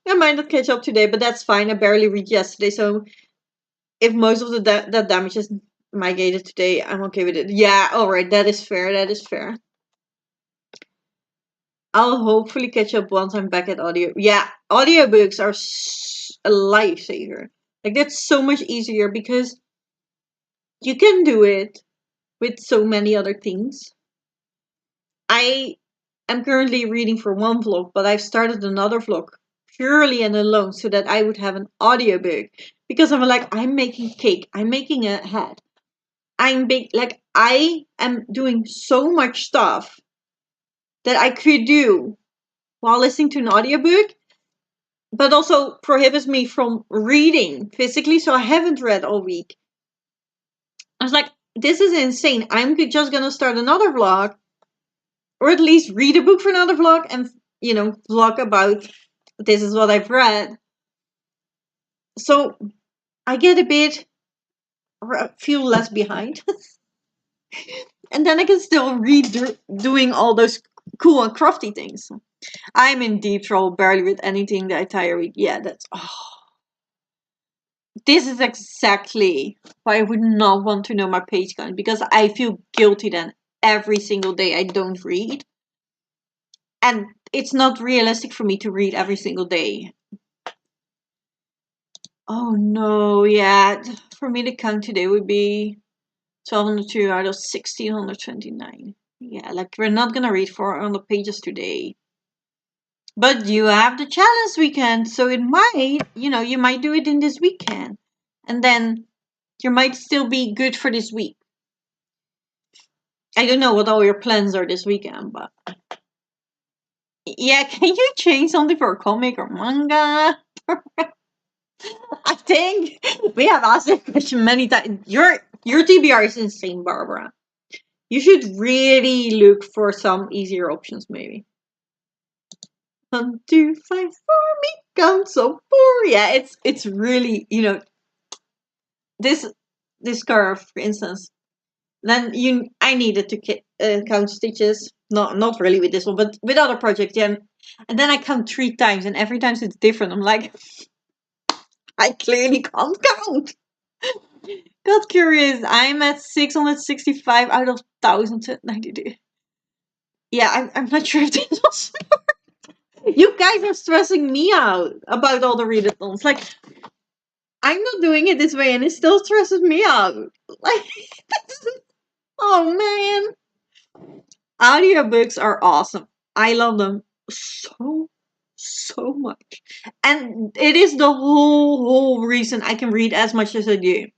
I might not catch up today, but that's fine. I barely read yesterday, so if most of the that damage is migrated today, I'm okay with it. Yeah, alright, that is fair. That is fair. I'll hopefully catch up once I'm back at audio. Yeah, audiobooks are a lifesaver. Like, that's so much easier because you can do it with so many other things. I am currently reading for one vlog, but I've started another vlog purely and alone so that I would have an audiobook because I'm like, I'm making cake, I'm making a hat, like I am doing so much stuff that I could do while listening to an audiobook, but also prohibits me from reading physically. So I haven't read all week. I was like, this is insane. I'm just gonna start another vlog, or at least read a book for another vlog, and vlog about this is what I've read. So I get feel less behind. And then I can still read doing all those cool and crafty things. I'm in deep trouble, barely with anything the entire week. Yeah, this is exactly why I would not want to know my page count, because I feel guilty then every single day I don't read. And it's not realistic for me to read every single day. Oh no, yeah. For me, the count today would be 1202 out of 1629. Yeah, like we're not gonna read 400 pages today. But you have the challenge weekend, so it might, you might do it in this weekend. And then you might still be good for this week. I don't know what all your plans are this weekend, but yeah, can you change something for a comic or manga? I think we have asked that question many times. Your TBR is insane, Barbara. You should really look for some easier options, maybe. 1, 2, 5, 4, me count so 4. Yeah, it's really, this curve, for instance. Then I needed to count stitches. Not really with this one, but with other projects. Yeah, and then I count 3 times, and every time it's different. I'm like, I clearly can't count. Got curious. I'm at 665 out of 1,092. Yeah, I'm not sure if this was. You guys are stressing me out about all the readathons. Like, I'm not doing it this way, and it still stresses me out. Like, oh man. Audiobooks are awesome. I love them so much. And it is the whole reason I can read as much as I do.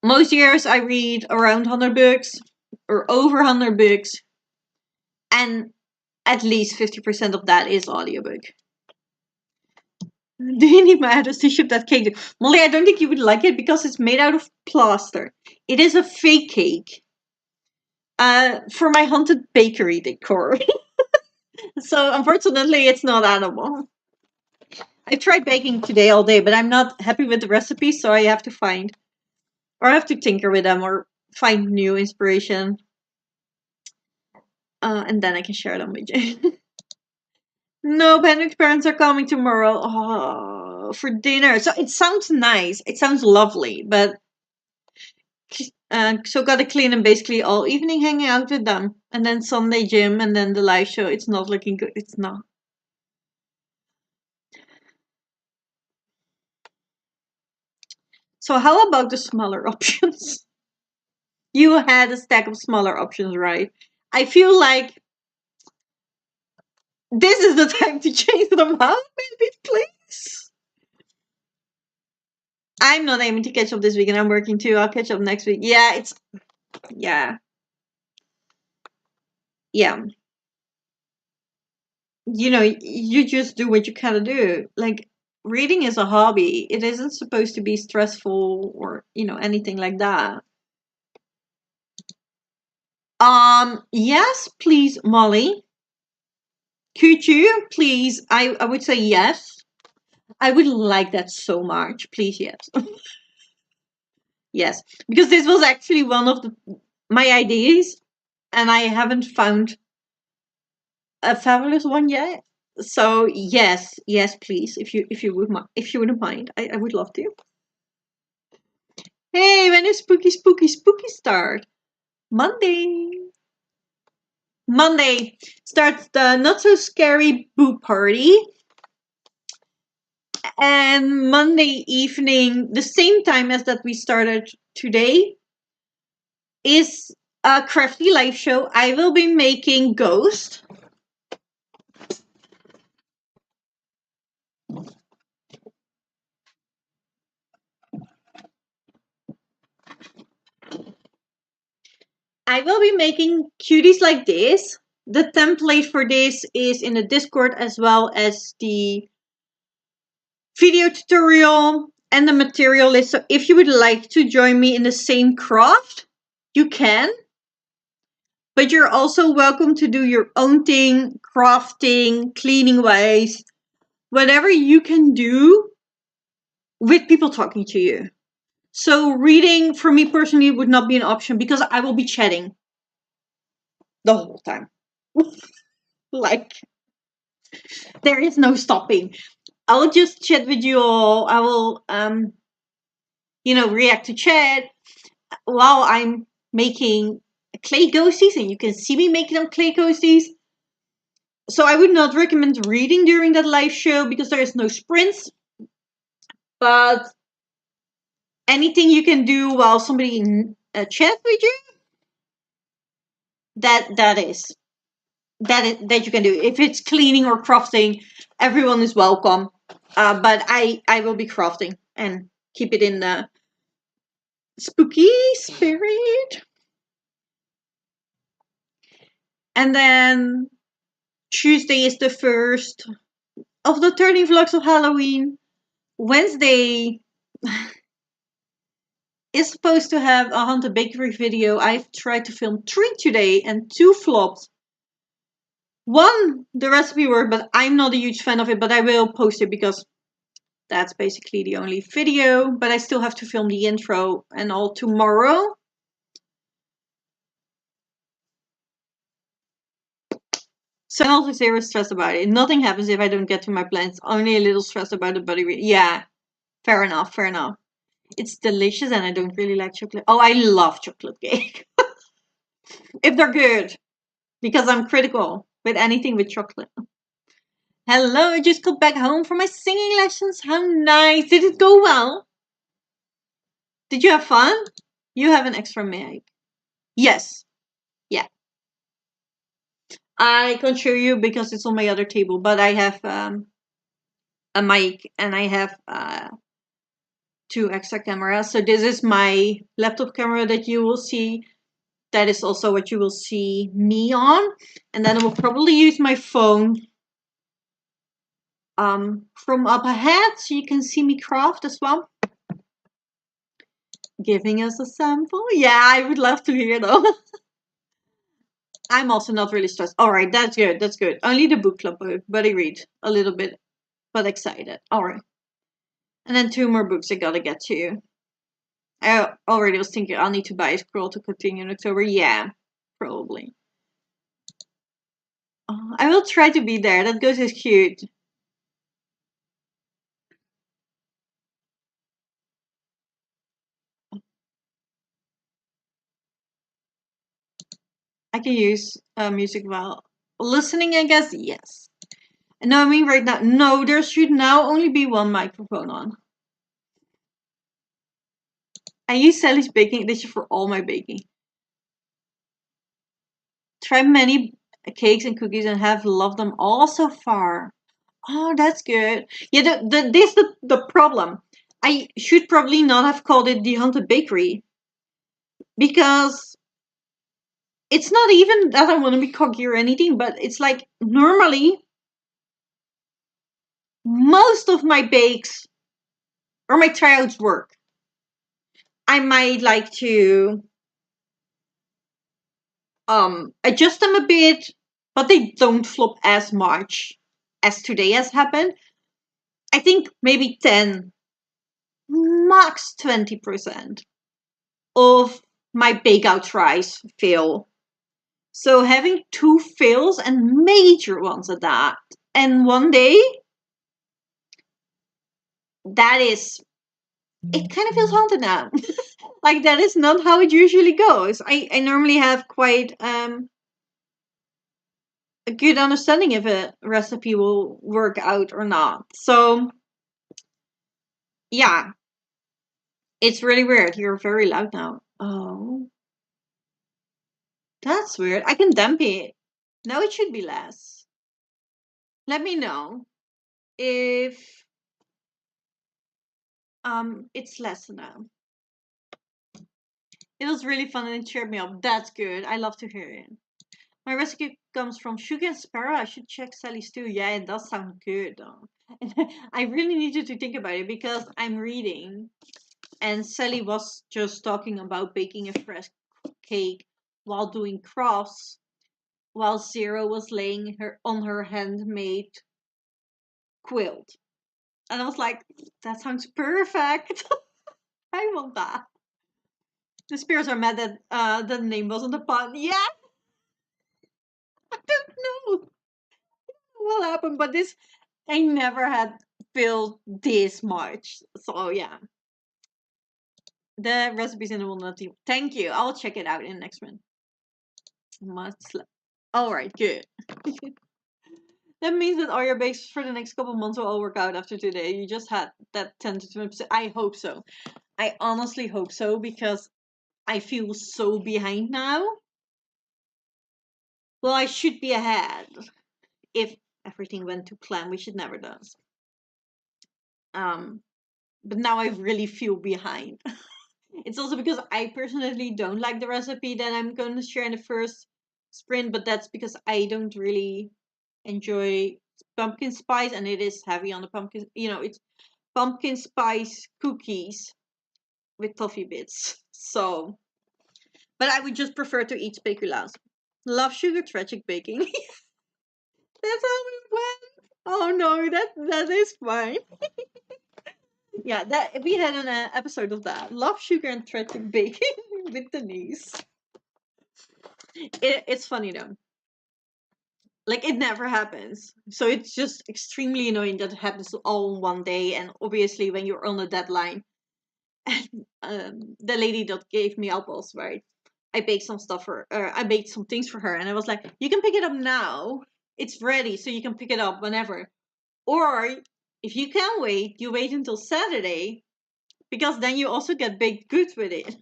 Most years I read around 100 books or over 100 books, and at least 50% of that is audiobook. Do you need my address to ship that cake? Molly, I don't think you would like it because it's made out of plaster. It is a fake cake. For my haunted bakery decor. So unfortunately, it's not animal. I tried baking today all day, but I'm not happy with the recipe, so I have to I have to tinker with them or find new inspiration. And then I can share them with you. No, Benedict parents are coming tomorrow. Oh, for dinner. So it sounds nice. It sounds lovely, but so gotta clean them basically all evening, hanging out with them, and then Sunday gym, and then the live show. It's not looking good. It's not. So how about the smaller options? You had a stack of smaller options, right? I feel like this is the time to change them out, maybe, please. I'm not aiming to catch up this week, and I'm working too. I'll catch up next week. Yeah, yeah. You just do what you kind of do. Like, reading is a hobby. It isn't supposed to be stressful or, anything like that. Yes, please, Molly. Could you please? I would say yes. I would like that so much. Please, yes. Yes, because this was actually one of my ideas, and I haven't found a fabulous one yet. So yes, please, if you wouldn't mind, I would love to. Hey, when is spooky start? Monday. Monday starts the not so scary boo party. And Monday evening, the same time as that we started today, is a crafty live show. I will be making Ghost. I will be making cuties like this. The template for this is in the Discord as well as the video tutorial and the material list. So if you would like to join me in the same craft, you can. But you're also welcome to do your own thing, crafting, cleaning wise, whatever you can do with people talking to you. So reading for me personally would not be an option because I will be chatting the whole time. Like, there is no stopping. I'll just chat with you all. I will react to chat while I'm making clay ghosties, and you can see me making them clay ghosties. So I would not recommend reading during that live show because there is no sprints. But anything you can do while somebody chats with you, that you can do. If it's cleaning or crafting, everyone is welcome. But I will be crafting and keep it in the spooky spirit. And then Tuesday is the first of the 30 vlogs of Halloween. Wednesday is supposed to have a haunted bakery video. I've tried to film 3 today and 2 flopped. One, the recipe worked, but I'm not a huge fan of it, but I will post it because that's basically the only video. But I still have to film the intro and all tomorrow. So I'm also zero stressed about it. Nothing happens if I don't get to my plans. Only a little stressed about the body. Yeah, fair enough. It's delicious and I don't really like chocolate. Oh, I love chocolate cake. If they're good. Because I'm critical with anything with chocolate. Hello, I just got back home from my singing lessons. How nice. Did it go well? Did you have fun? You have an extra mic. Yes. Yeah. I can't show you because it's on my other table, but I have a mic and I have 2 extra cameras. So this is my laptop camera that you will see. That is also what you will see me on. And then I will probably use my phone from up ahead so you can see me craft as well. Giving us a sample? Yeah, I would love to hear though. I'm also not really stressed. Alright, that's good. Only the book club, but I read a little bit, but excited. Alright. And then 2 more books I gotta get to. I already was thinking I'll need to buy a scroll to continue in October. Yeah, probably. I will try to be there. That ghost is cute. I can use music while listening, I guess. Yes. No, I mean right now. No, there should now only be 1 microphone on. I use Sally's baking edition for all my baking. Try many cakes and cookies and have loved them all so far. Oh, that's good. Yeah, this the problem. I should probably not have called it the Haunted Bakery because it's not even that I want to be cocky or anything, but it's like normally most of my bakes or my tryouts work. I might like to adjust them a bit, but they don't flop as much as today has happened. I think maybe 10, max 20% of my bake out tries fail. So having 2 fails and major ones at that, and one day, that is, it kind of feels haunted now. Like that is not how it usually goes. I normally have quite a good understanding if a recipe will work out or not. So yeah, it's really weird. You're very loud now. Oh, that's weird. I can dampen it. Now it should be less. Let me know if it's less now. It was really fun and it cheered me up. That's good. I love to hear it. My recipe comes from Sugar and Sparrow. I should check Sally's too. Yeah, it does sound good. And I really needed to think about it because I'm reading, and Sally was just talking about baking a fresh cake while doing crafts, while Zero was laying her on her handmade quilt. And I was like, that sounds perfect. I want that. The spirits are mad that the name wasn't a pun. Yeah, I don't know what happened, but this I never had filled this much. So yeah, the recipes in the walnut tea. Thank you. I'll check it out in the next one. All right, good. That means that all your bakes for the next couple months will all work out after today. You just had that 10 to 20%. I hope so. I honestly hope so because I feel so behind now. Well, I should be ahead if everything went to plan, which it never does. But now I really feel behind. It's also because I personally don't like the recipe that I'm going to share in the first sprint, but that's because I don't really enjoy pumpkin spice, and it is heavy on the pumpkin. It's pumpkin spice cookies with toffee bits. So, but I would just prefer to eat speculaas. Love sugar tragic baking. That's how it went. Oh no, that is fine. Yeah, that we had an episode of that. Love sugar and tragic baking with Denise. It's funny though. Like it never happens, so it's just extremely annoying that it happens all in one day. And obviously, when you're on a deadline, the lady that gave me apples, right? I baked some stuff for, or I baked some things for her, and I was like, "You can pick it up now. It's ready, so you can pick it up whenever." Or if you can wait, you wait until Saturday because then you also get baked goods with it.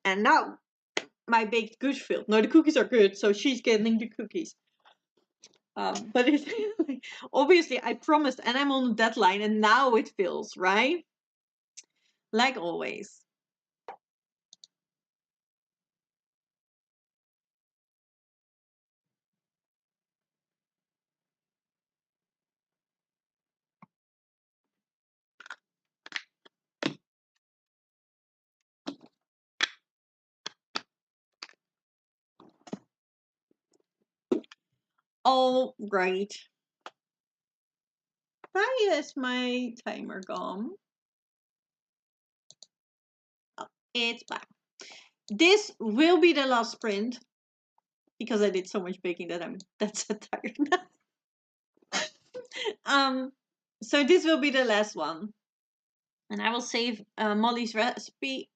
And now my baked goods filled. No, the cookies are good, so she's getting the cookies. But it's obviously I promised, and I'm on the deadline, and now it fills, right? Like always. All right. Why is my timer gone? Oh, it's back. This will be the last sprint because I did so much baking that that's so tired now. So this will be the last one, and I will save Molly's recipe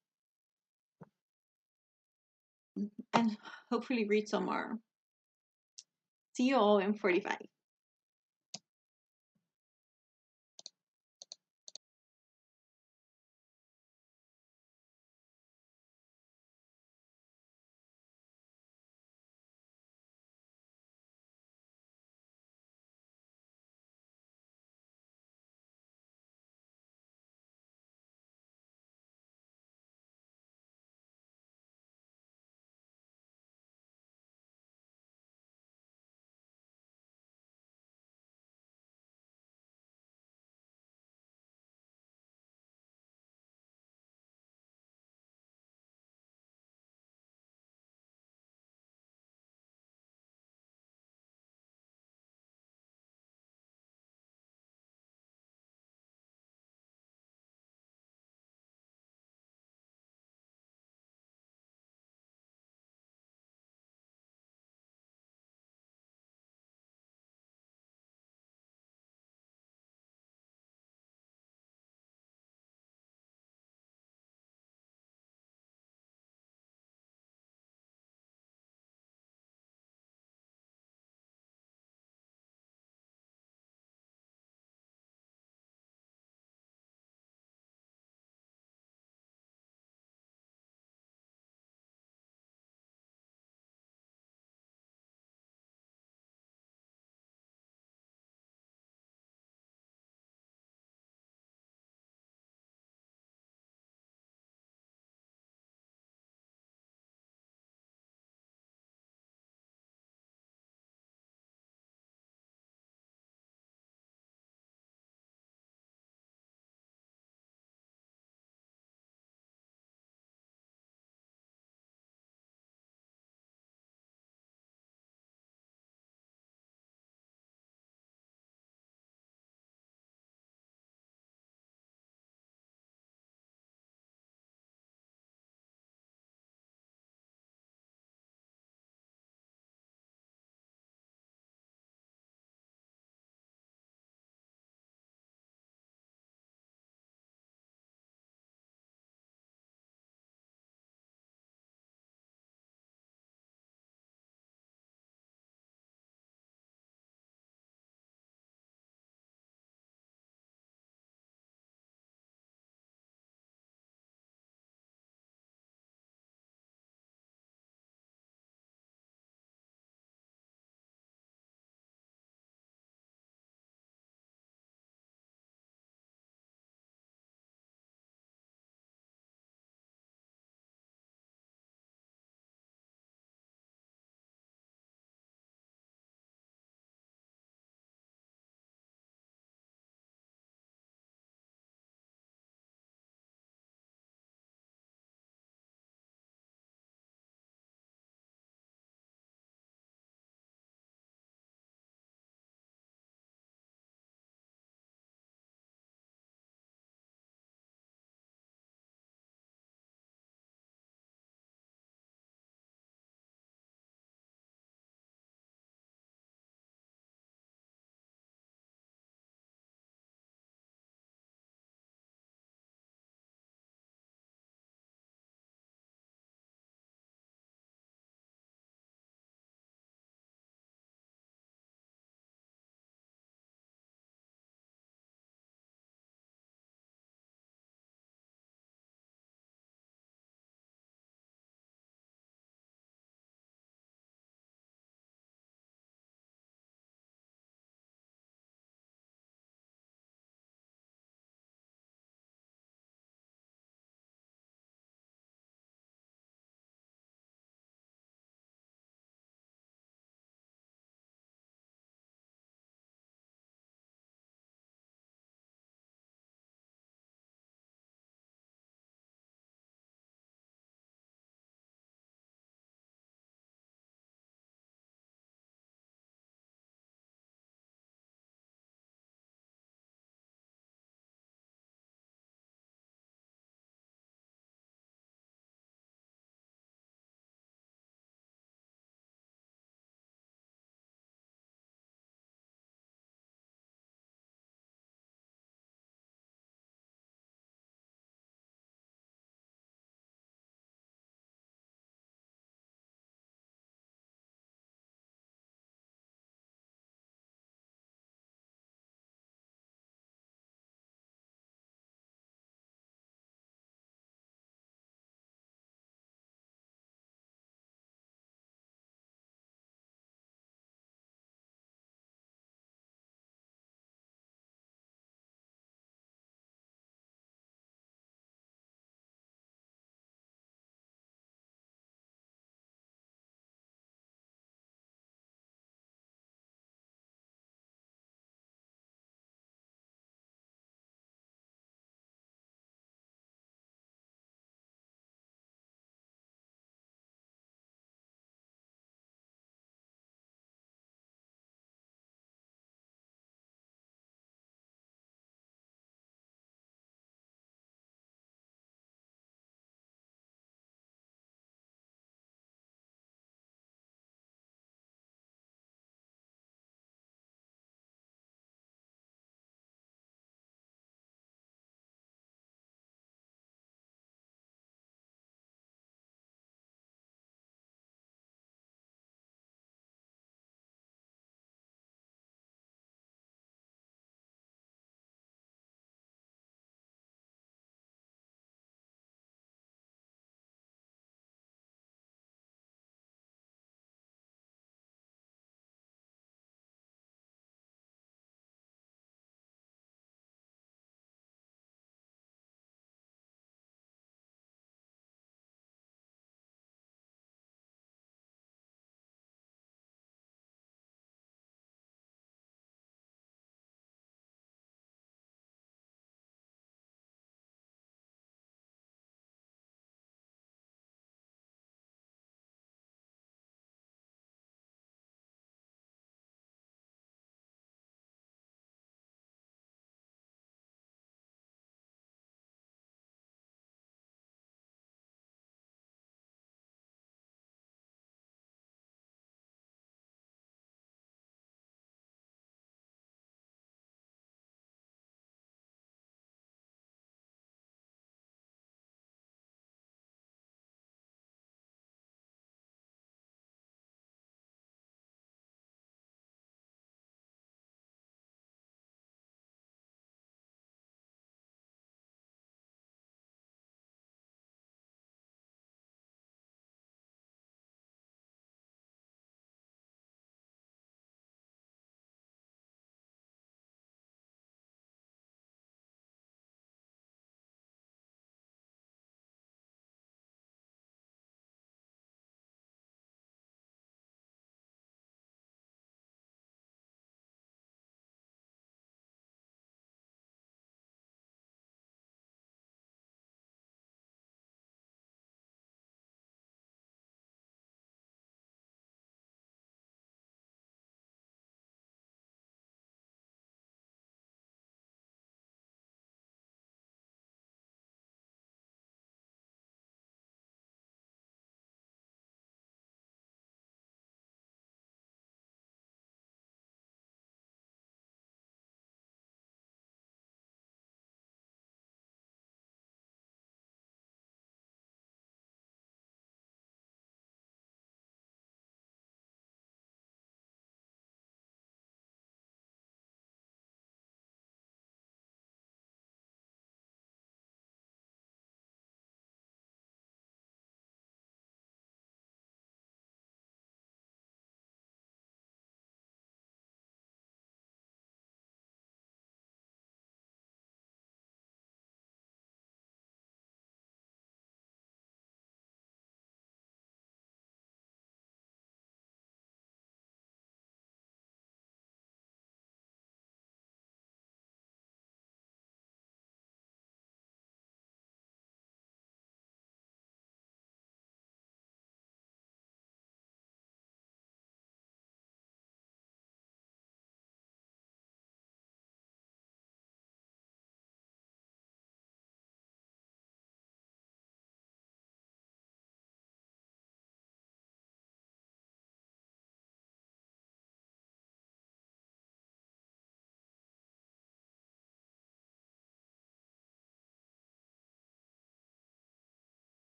and hopefully read some more. See you all in 45.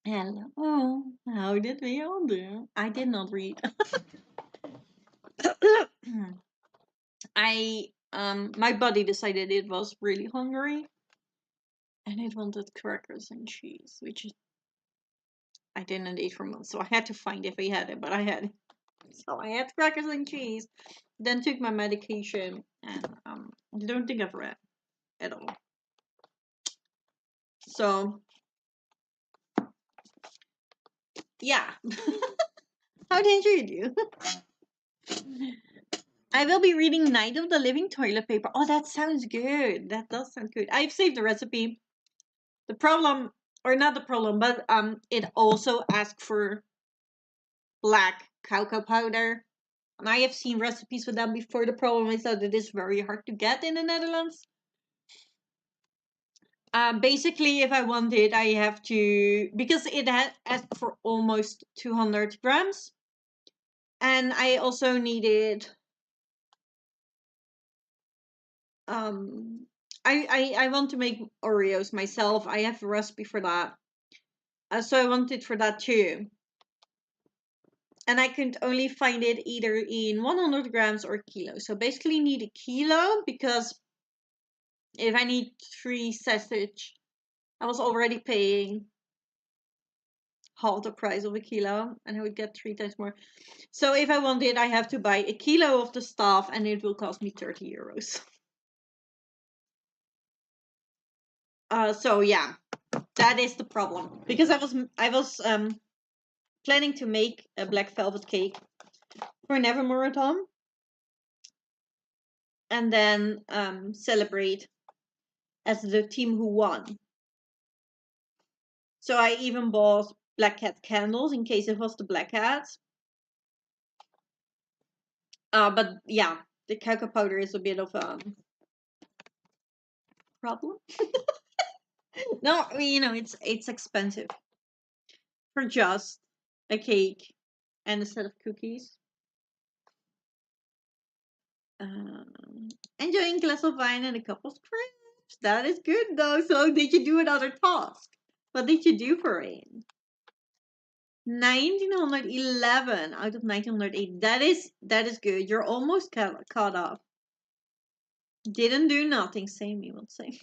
Hello, how did we all do? I did not read. My body decided it was really hungry, and it wanted crackers and cheese, which I didn't eat for months, so I had to find if I had it, but I had it. So I had crackers and cheese, then took my medication, and I don't think I've read at all. So yeah. How did you do? I will be reading Night of the Living Toilet Paper. Oh, that sounds good. That does sound good. I've saved the recipe. The problem, or not the problem, but it also asks for black cocoa powder. And I have seen recipes with that before. The problem is that it is very hard to get in the Netherlands. Basically, if I want it, I have to, because it asked for almost 200 grams. And I also needed, I want to make Oreos myself. I have a recipe for that. So I want it for that too. And I could only find it either in 100 grams or kilo. So basically need a kilo, because if I need 3 sausage, I was already paying half the price of a kilo, and I would get 3 times more. So if I want it, I have to buy a kilo of the stuff, and it will cost me 30 euros. So yeah, that is the problem, because I was planning to make a black velvet cake for Never Marathon, and then celebrate as the team who won. So I even bought black cat candles in case it was the black cats. But yeah, the cocoa powder is a bit of a problem. No, it's expensive for just a cake and a set of cookies. Enjoying a glass of wine and a cup of crepes. That is good though. So did you do another task? What did you do for it? 1911 out of 1908. That is good. You're almost caught up. Didn't do nothing, same you would say.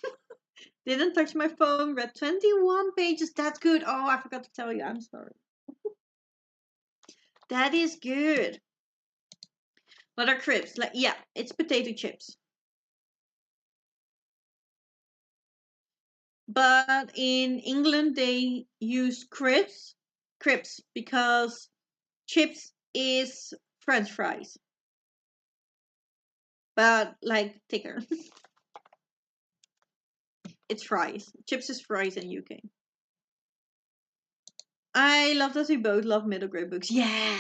Didn't touch my phone, read 21 pages. That's good. Oh, I forgot to tell you. I'm sorry. That is good. What are crisps? Like, yeah, it's potato chips. But in England, they use crisps, because chips is French fries, but like thicker. It's fries. Chips is fries in UK. I love that we both love middle grade books. Yeah,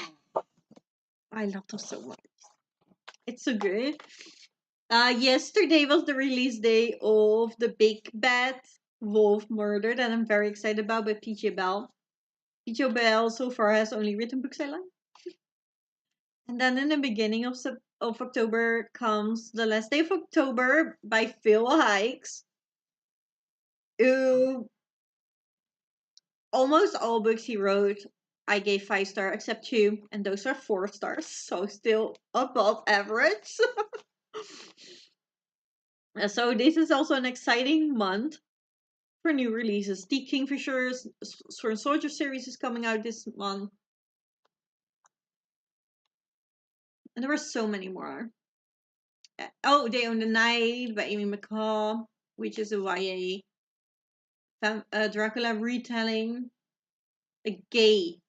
I love them so much. It's so good. Yesterday was the release day of the Big Bad Wolf Murder that I'm very excited about by PJ Bell. PJ Bell so far has only written books I like. And then in the beginning of October comes The Last Day of October by Phil Hikes. Who almost all books he wrote I gave 5 stars except 2, and those are 4 stars, so still above average. So this is also an exciting month for new releases. The Kingfisher's Sword and Soldier series is coming out this month. And there were so many more. Oh, Day on the Night by Amy McCall, which is a YA Dracula retelling. A gay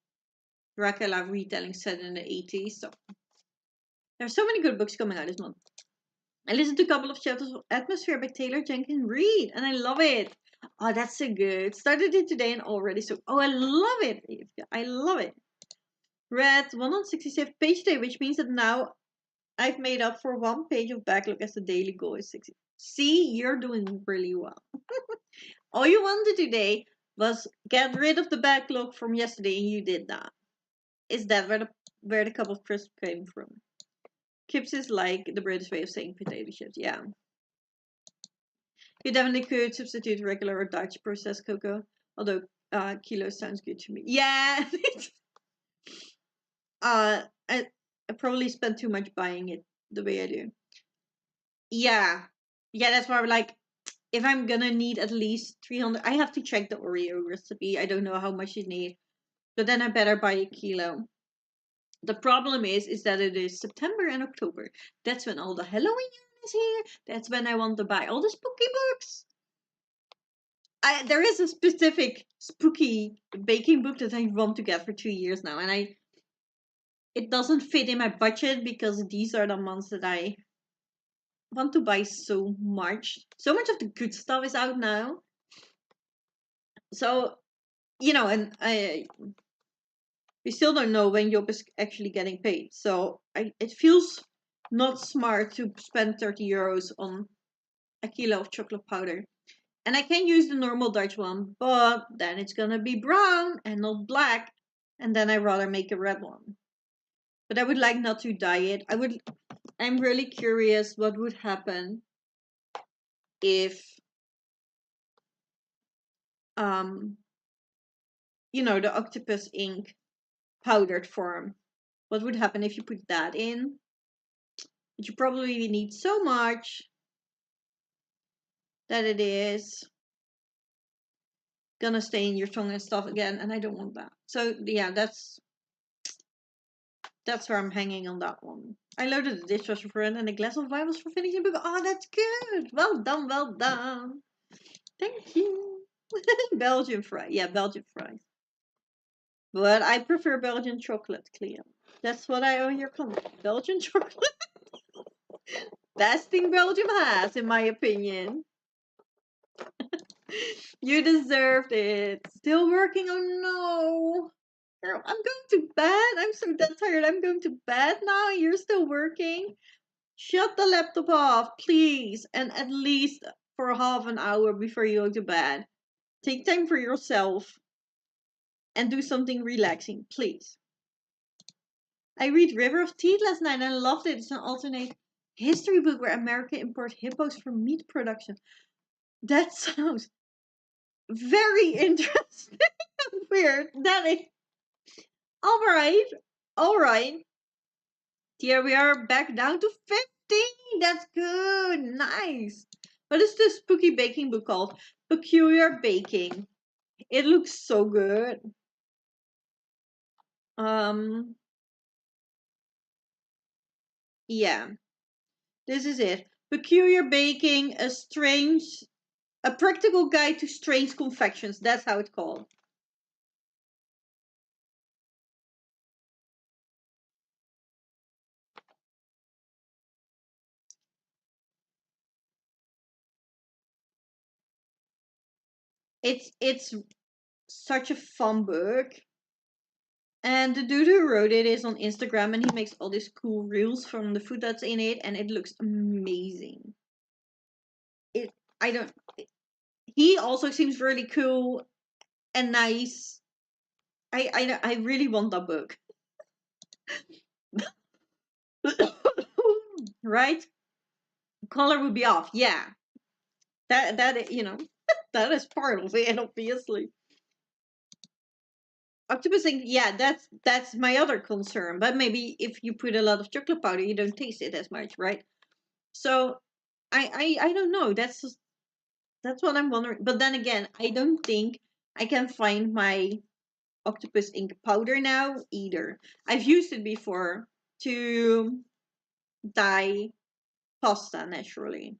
Dracula retelling set in the 80s. So there's so many good books coming out this month. I listened to a couple of chapters of Atmosphere by Taylor Jenkins Reid, and I love it. Oh, that's so good. Started it today and already so. Oh, I love it. I love it. Read 167 page today, which means that now I've made up for 1 page of backlog as the daily goal is 60. See, you're doing really well. All you wanted today was get rid of the backlog from yesterday, and you did that. Is that where the cup of crisp came from? Chips is like the British way of saying potato chips. Yeah. You definitely could substitute regular or Dutch processed cocoa, although kilo sounds good to me. Yeah. I probably spent too much buying it the way I do. Yeah. Yeah, that's why I'm like, if I'm gonna need at least 300, I have to check the Oreo recipe. I don't know how much you need, but then I better buy a kilo. The problem is that it is September and October. That's when all the Halloween is here. That's when I want to buy all the spooky books. There is a specific spooky baking book that I want to get for 2 years now, and it doesn't fit in my budget because these are the months that I want to buy so much. So much of the good stuff is out now. So, and we still don't know when Job is actually getting paid. So it feels not smart to spend 30 euros on a kilo of chocolate powder. And I can use the normal Dutch one, but then it's gonna be brown and not black. And then I'd rather make a red one. But I would like not to dye it. I'm really curious what would happen if um the octopus ink powdered form. What would happen if you put that in? But you probably need so much that it is gonna stay in your tongue and stuff again, and I don't want that. So yeah, that's where I'm hanging on that one. I loaded the dishwasher for it and a glass of wine was for finishing book. Oh, that's good. Well done, well done. Thank you. Belgian fries. Yeah, Belgian fries. But I prefer Belgian chocolate, Cleo. That's what I owe your comment. Belgian chocolate. Best thing Belgium has, in my opinion. You deserved it. Still working? Oh no. Girl, I'm going to bed. I'm so dead tired. I'm going to bed now. You're still working. Shut the laptop off, please. And at least for half an hour before you go to bed. Take time for yourself and do something relaxing, please. I read River of Teeth last night and I loved it. It's an alternate history book where America imports hippos for meat production. That sounds very interesting and weird. That is all right. All right. Here we are back down to 15. That's good. Nice. What is this spooky baking book called? Peculiar Baking. It looks so good. Um, yeah. This is it. Peculiar Baking, a practical guide to strange confections. That's how it's called. It's such a fun book. And the dude who wrote it is on Instagram and he makes all these cool reels from the food that's in it and it looks amazing. It I don't He also seems really cool and nice. I really want that book. Right? Color would be off. Yeah. That that is part of it obviously. Octopus ink, yeah, that's my other concern. But maybe if you put a lot of chocolate powder, you don't taste it as much, right? So I don't know. That's what I'm wondering. But then again, I don't think I can find my octopus ink powder now either. I've used it before to dye pasta naturally.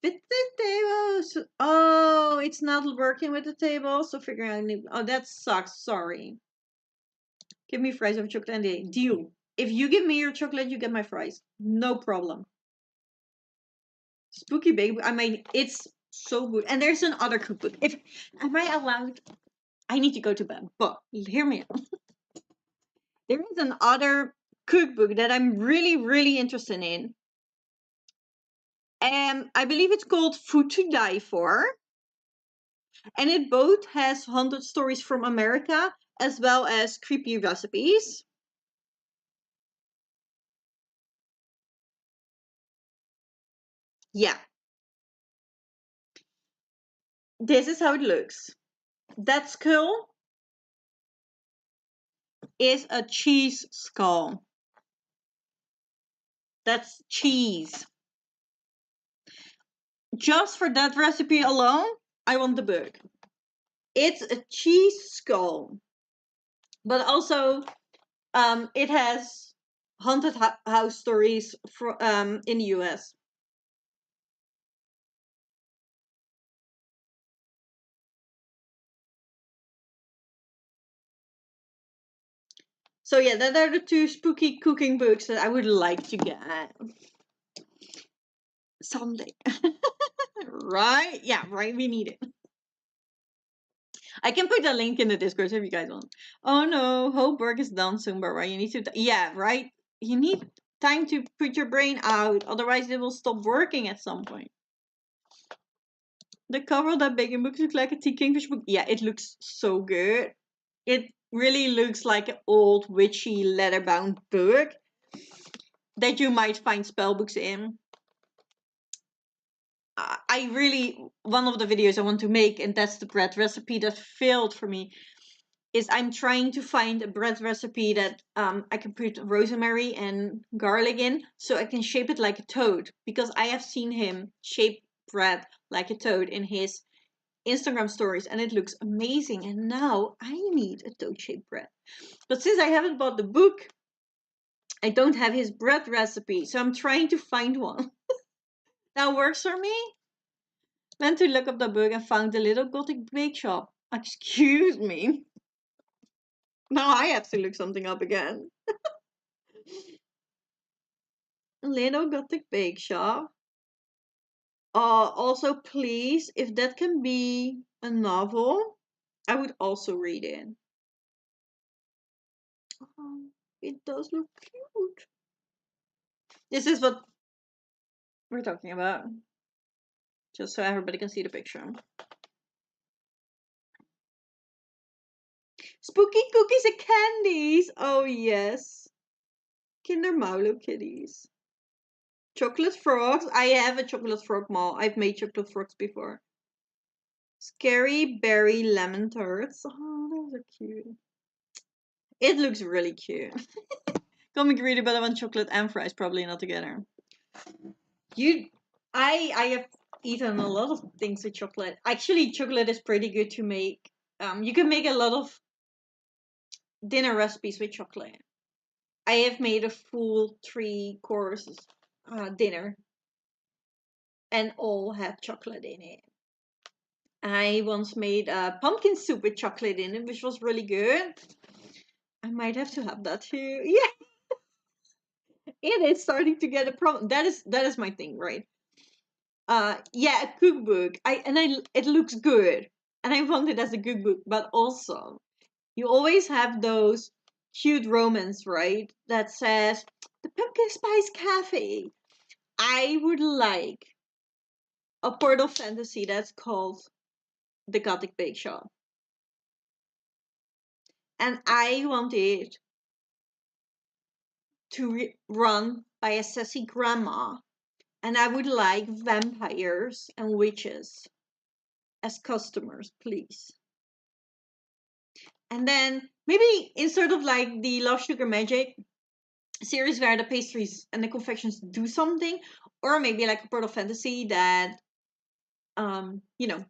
With the tables. Oh, it's not working with the table. So figuring out. Oh, that sucks. Sorry. Give me fries of chocolate and a deal. If you give me your chocolate, you get my fries. No problem. Spooky Baby. I mean, it's so good. And there's another cookbook. If am I allowed? I need to go to bed. But hear me out. There is another cookbook that I'm really, really interested in. And I believe it's called Food to Die For. And it both has 100 stories from America as well as creepy recipes. Yeah. This is how it looks. That skull is a cheese skull. That's cheese. Just for that recipe alone, I want the book. It's a cheese skull. But also, it has haunted house stories in the US. So yeah, that are the two spooky cooking books that I would like to get someday. Right? Yeah, right. We need it. I can put a link in the Discord if you guys want. Oh no, homework is done soon, but right, you need to. Yeah, right. You need time to put your brain out, otherwise it will stop working at some point. The cover of that baking book looks like a Tea Kingfish book. Yeah, it looks so good. It really looks like an old witchy leather-bound book that you might find spell books in. I really, one of the videos I want to make, and that's the bread recipe that failed for me, is I'm trying to find a bread recipe that I can put rosemary and garlic in, so I can shape it like a toad, because I have seen him shape bread like a toad in his Instagram stories, and it looks amazing. And now I need a toad shaped bread. But since I haven't bought the book, I don't have his bread recipe, so I'm trying to find one that works for me. Went to look up the book and found the little gothic bake shop. Excuse me. Now I have to look something up again. Little gothic bake shop. Also, please, if that can be a novel, I would also read it. Oh, it does look cute. This is what we're talking about. Just so everybody can see the picture. Spooky cookies and candies. Oh, yes. Kinder Maulo kitties. Chocolate frogs. I have a chocolate frog mall. I've made chocolate frogs before. Scary berry lemon tarts. Oh, those are cute. It looks really cute. Comic reader, but I want chocolate and fries, probably not together. I have eaten a lot of things with chocolate. Actually, chocolate is pretty good to make. You can make a lot of dinner recipes with chocolate. I have made a full 3 course dinner, and all had chocolate in it. I once made a pumpkin soup with chocolate in it, which was really good. I might have to have that too. Yeah, it is starting to get a problem. That is my thing, right? Yeah, a cookbook. It looks good, and I want it as a cookbook. But also, you always have those cute romance, right? That says the pumpkin spice cafe. I would like a portal fantasy that's called the Gothic Bake Shop, and I want it to run by a sassy grandma, and I would like vampires and witches as customers, please. And then maybe instead of like the Love Sugar Magic series where the pastries and the confections do something, or maybe like a Portal Fantasy that, you know,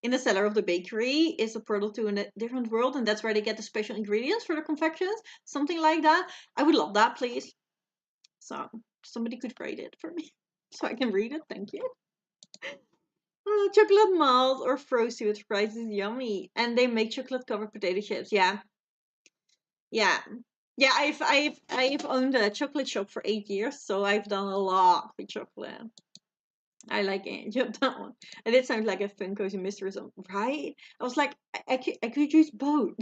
in the cellar of the bakery is a portal to a different world, and that's where they get the special ingredients for the confections, something like that. I would love that, please. So somebody could write it for me so I can read it. Thank you. Chocolate malt or frozen with fries is yummy, and they make chocolate covered potato chips. Yeah, yeah, yeah. I've owned a chocolate shop for 8 years, so I've done a lot with chocolate. I like it. That one. And it sounds like a fun cozy mystery song, right? I was like, I could use both.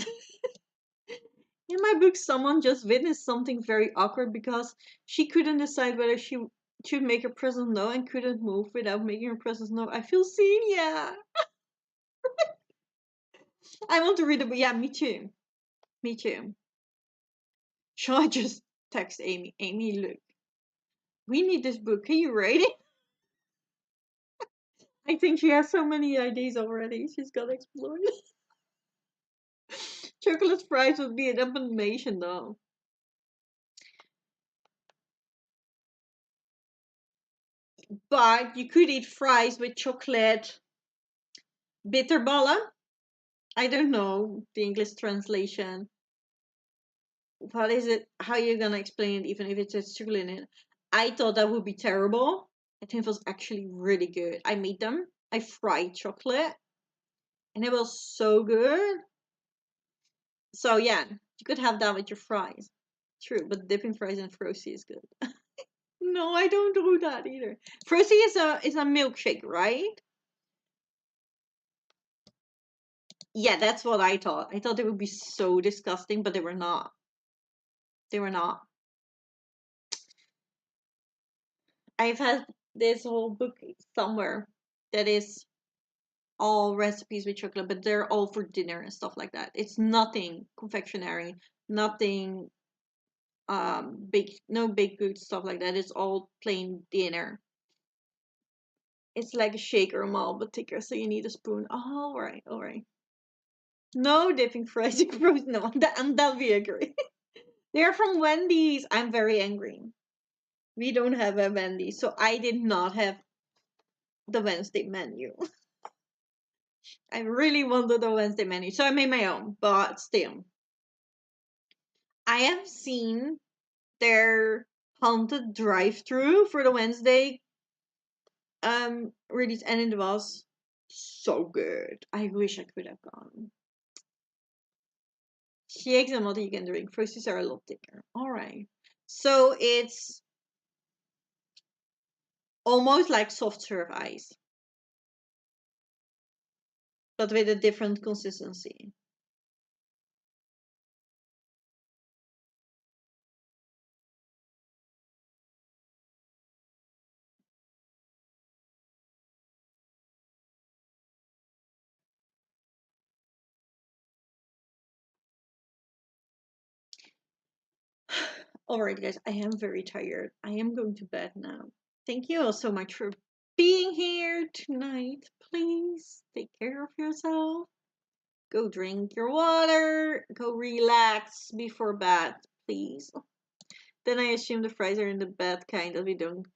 In my book, someone just witnessed something very awkward because she couldn't decide whether she should make her presence known and couldn't move without making her presence known. I feel seen, yeah. I want to read the book. Yeah, me too. Me too. Shall I just text Amy? Amy, look, we need this book. Can you write it? I think she has so many ideas already. She's gonna explore it. Chocolate fries would be an abomination, though. But you could eat fries with chocolate bitterballen. I don't know the English translation. What is it? How are you gonna explain it, even if it says chocolate in it? I thought that would be terrible. I think it was actually really good. I made them. I fried chocolate, and it was so good. So yeah, you could have that with your fries. True, but dipping fries in Frosty is good. No, I don't do that either. Frosty is a milkshake, right? Yeah, that's what I thought. I thought they would be so disgusting, but they were not. They were not. I've had this whole book somewhere that is all recipes with chocolate, but they're all for dinner and stuff like that. It's nothing confectionery, nothing baked, no baked goods, stuff like that. It's all plain dinner. It's like a shake or a malt, but thicker, so you need a spoon. Oh, all right, all right. No dipping fries in frozen. No, that we agree. They're from Wendy's. I'm very angry. We don't have a Wendy's, so I did not have the Wednesday menu. I really wanted the Wednesday menu, so I made my own. But still, I have seen their haunted drive-through for the Wednesday release, and it was so good. I wish I could have gone. Shakes and what you can drink. Frosties are a lot thicker. All right, so it's almost like soft serve ice, but with a different consistency. Alright, guys, I am very tired. I am going to bed now. Thank you all so much for being here tonight. Please take care of yourself. Go drink your water. Go relax before bed, please. Then I assume the fries are in the bad kind that we don't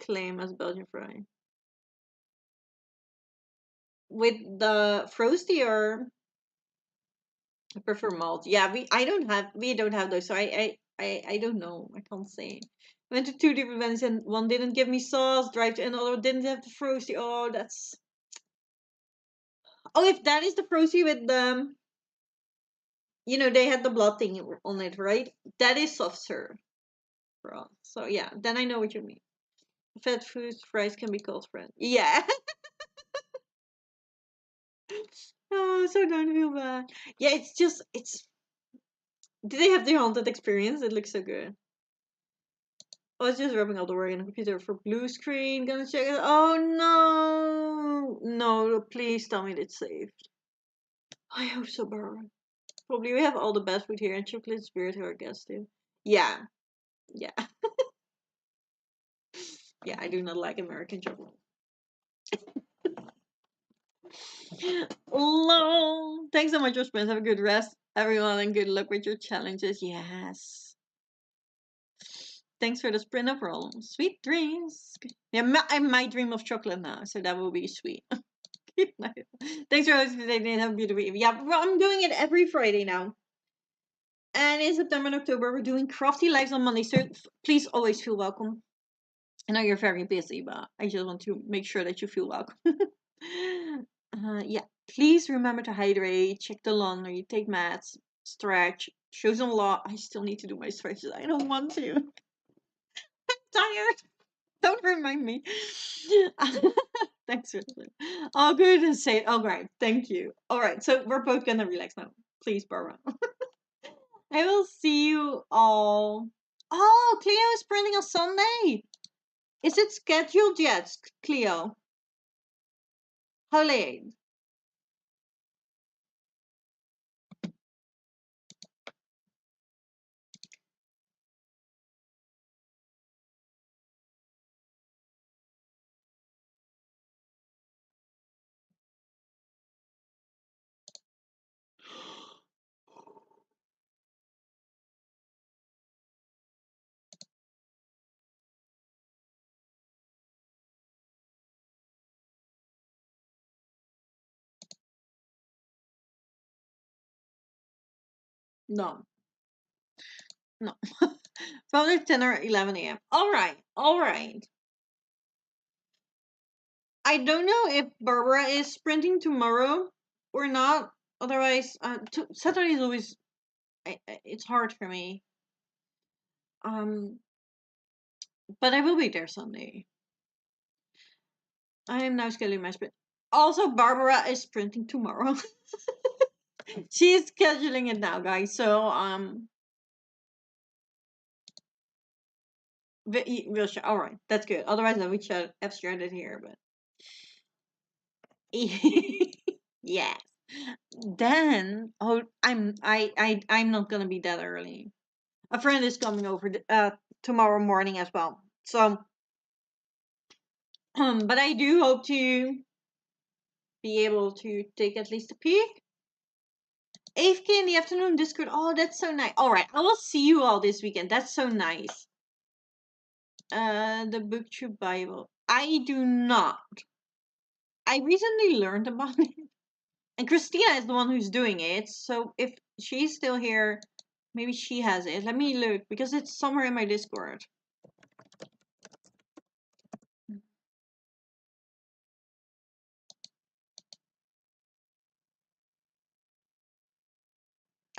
claim as Belgian fry. With the frosty or I prefer malt. Yeah, we don't have those, so I don't know. I can't say. Went to two different events and one didn't give me sauce, drive to another didn't have the frosty. Oh, that's oh, if that is the frosty with the they had the blood thing on it, right? That is soft serve for us. So yeah, then I know what you mean. Fat food fries can be called friend. Yeah. Oh, so don't feel bad. Yeah, it's. Did they have the haunted experience? It looks so good. I was just rubbing all the work on the computer for blue screen. Gonna check it. Oh no! No, please tell me it's saved. I hope so, bro. Probably we have all the best food here and chocolate spirit who are guests too. Yeah, yeah, yeah. I do not like American chocolate. Lol. Thanks so much for spending. Have a good rest, everyone, and good luck with your challenges. Yes. Thanks for the sprint of roll. Sweet dreams. Yeah, I might dream of chocolate now, so that will be sweet. Thanks for hosting today. Have a beautiful evening. Yeah, well, I'm doing it every Friday now. And in September and October, we're doing crafty lives on Monday. So please always feel welcome. I know you're very busy, but I just want to make sure that you feel welcome. Yeah, please remember to hydrate, check the laundry, take meds, stretch, show some law. I still need to do my stretches. I don't want to. I'm tired. Don't remind me. Thanks for that. All good and safe. All right. Thank you. All right. So we're both gonna relax now. Please, Barbara. I will see you all. Oh, Cleo is printing on Sunday. Is it scheduled yet, Cleo? How late? No. No. Probably 10 or 11 a.m. All right. All right. I don't know if Barbara is sprinting tomorrow or not. Otherwise, Saturday is always it's hard for me. But I will be there Sunday. I am now scheduling my sprint. Also, Barbara is sprinting tomorrow. She's scheduling it now, guys. So we'll share. All right, that's good. Otherwise, then we should have shared it here. But yes. Then I'm not gonna be that early. A friend is coming over tomorrow morning as well. So but I do hope to be able to take at least a peek. 8K in the afternoon Discord. Oh, that's so nice. All right, I will see you all this weekend. That's so nice. The booktube Bible. I do not. I recently learned about it, and Christina is the one who's doing it. So if she's still here, maybe she has it. Let me look because it's somewhere in my Discord.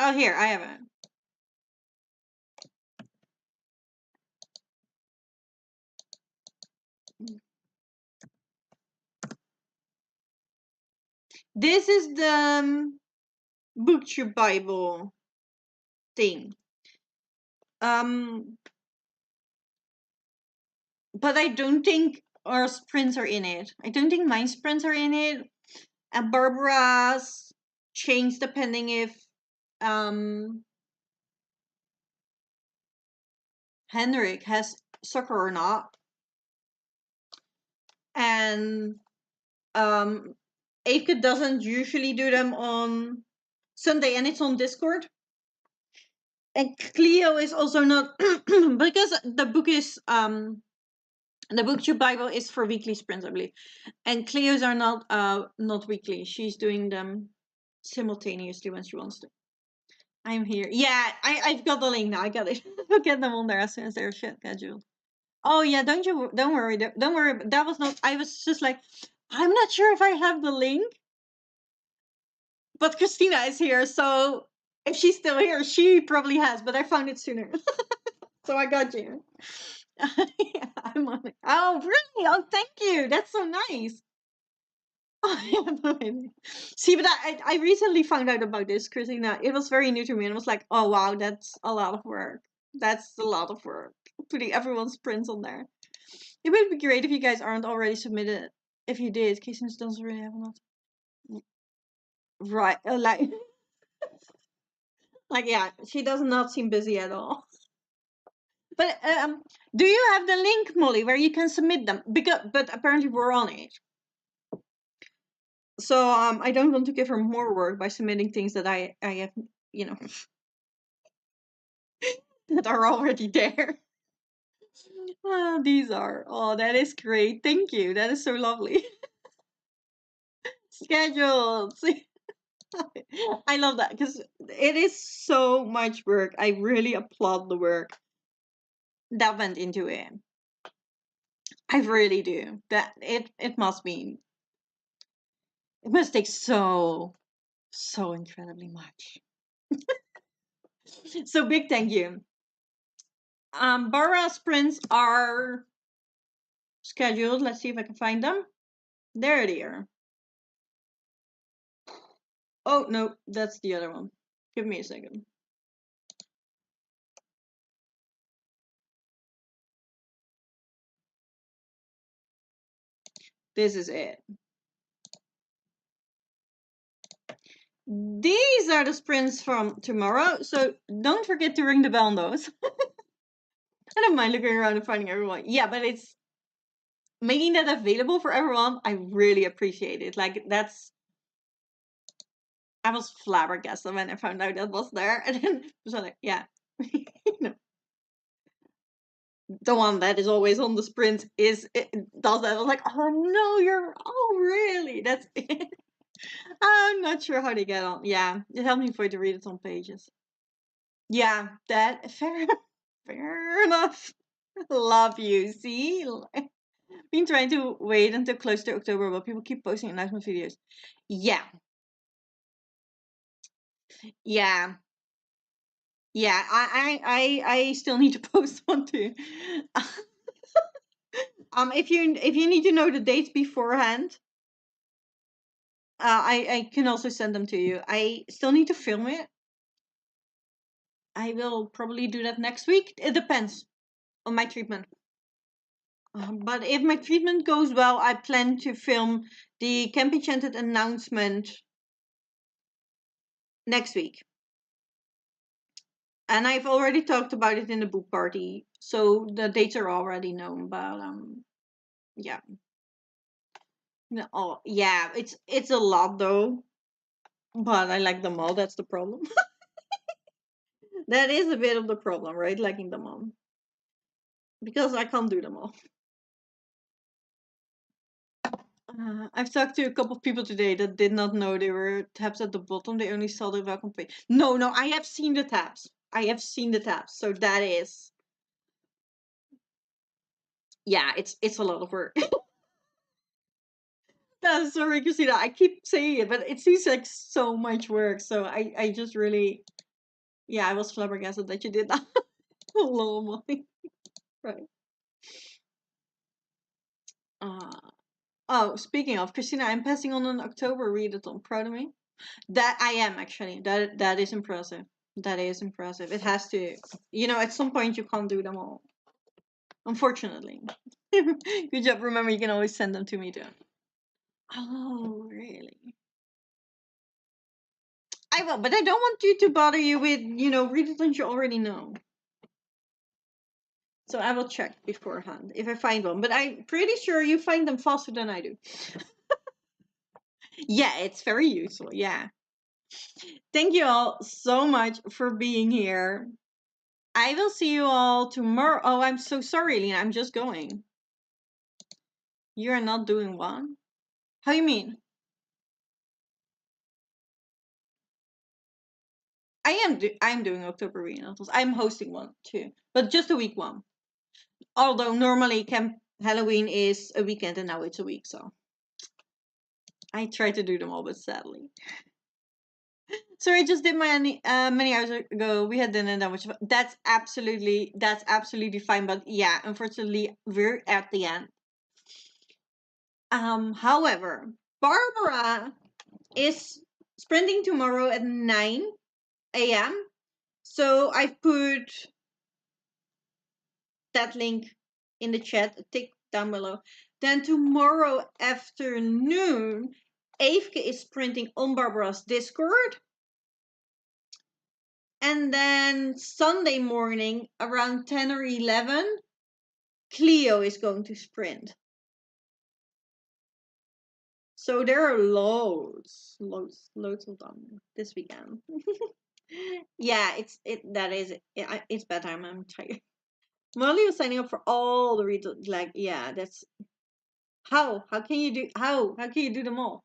Oh, here I have it. This is the booktube Bible thing. But I don't think our sprints are in it. I don't think my sprints are in it. And Barbara's change depending if Henrik has soccer or not. And Ake doesn't usually do them on Sunday, and it's on Discord. And Cleo is also not because the book is the booktube Bible is for weekly sprints, I believe. And Cleo's are not weekly. She's doing them simultaneously when she wants to. I'm here. Yeah, I've got the link now. I got it. I'll get them on there as soon as they're scheduled. Oh yeah, don't worry. Don't worry. That was not. I was just like, I'm not sure if I have the link, but Christina is here, so if she's still here, she probably has. But I found it sooner, so I got you. Yeah, I'm on it. Oh really? Oh, thank you. That's so nice. See, but I recently found out about this, Christina. It was very new to me, and I was like, oh wow, that's a lot of work. That's a lot of work. Putting everyone's prints on there. It would be great if you guys aren't already submitted. If you did, Casey doesn't really have enough. Right, like yeah, she does not seem busy at all. But do you have the link, Molly, where you can submit them? But apparently we're on it. So I don't want to give her more work by submitting things that I have, that are already there. These are. Oh, that is great. Thank you. That is so lovely. Scheduled. I love that because it is so much work. I really applaud the work that went into it. I really do. That it must be. It must take so incredibly much. So big thank you. Barbara sprints are scheduled. Let's see if I can find them. There they are. Oh no, that's the other one. Give me a second. This is it. These are the sprints from tomorrow, so don't forget to ring the bell on those. I don't mind looking around and finding everyone. Yeah, but it's making that available for everyone. I really appreciate it. Like I was flabbergasted when I found out that was there, and then I was like, yeah, the one that is always on the sprint does that. I was like, oh no, oh really? That's it. I'm not sure how they get on. Yeah, it helped me for you to read it on pages. Yeah, that fair, fair enough. Love you. See, been trying to wait until close to October, but people keep posting announcement videos. Yeah, yeah, yeah. I still need to post one too. If you need to know the dates beforehand, I can also send them to you. I still need to film it. I will probably do that next week. It depends on my treatment. But if my treatment goes well, I plan to film the Camp Enchanted announcement next week. And I've already talked about it in the book party, so the dates are already known. But yeah, no, oh yeah, it's a lot though. But I like them all. That's the problem. That is a bit of the problem, right? Liking them all because I can't do them all. I've talked to a couple of people today that did not know there were tabs at the bottom. They only saw the welcome page. No, I have seen the tabs. I have seen the tabs. So that is, yeah, it's a lot of work. That's sorry, Christina. I keep saying it, but it seems like so much work. So I just really, yeah, I was flabbergasted that you did that. Hello, Molly. Right. Oh, speaking of Christina, I'm passing on an October readathon. Proud of me. That I am actually. That is impressive. That is impressive. It has to. At some point you can't do them all. Unfortunately. Good job. Remember, you can always send them to me too. Oh, really? I will, but I don't want you to bother you with, readathons you already know. So I will check beforehand if I find one. But I'm pretty sure you find them faster than I do. Yeah, it's very useful. Yeah. Thank you all so much for being here. I will see you all tomorrow. Oh, I'm so sorry, Lena. I'm just going. You're not doing one? How you mean? I'm doing October Renaissance. I'm hosting one too, but just a week one. Although normally Camp Halloween is a weekend and now it's a week, so I try to do them all, but sadly. Sorry, I just did many hours ago. We had dinner, that was that's absolutely fine. But yeah, unfortunately, we're at the end. However, Barbara is sprinting tomorrow at 9 a.m. So I've put that link in the chat, a tick down below. Then tomorrow afternoon, Eefke is sprinting on Barbara's Discord. And then Sunday morning, around 10 or 11, Cleo is going to sprint. So there are loads of them this weekend. Yeah, it's bedtime. I'm tired. Molly was signing up for all the read. Like, yeah, that's how can you do them all?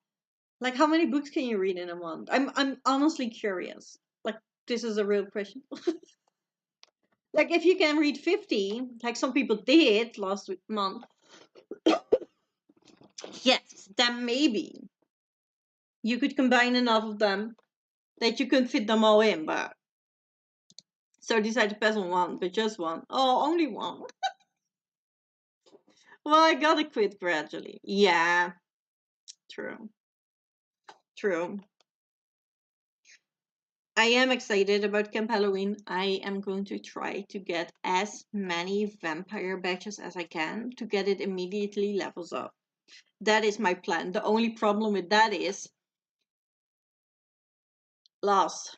Like, how many books can you read in a month? I'm honestly curious. Like, this is a real question. Like, if you can read 50, like some people did last month, yes, then maybe you could combine enough of them that you could fit them all in. But so decide to pass on one, but just one. Oh, only one. Well, I gotta quit gradually. Yeah, true. True. I am excited about Camp Halloween. I am going to try to get as many vampire badges as I can to get it immediately levels up. That is my plan. The only problem with that is that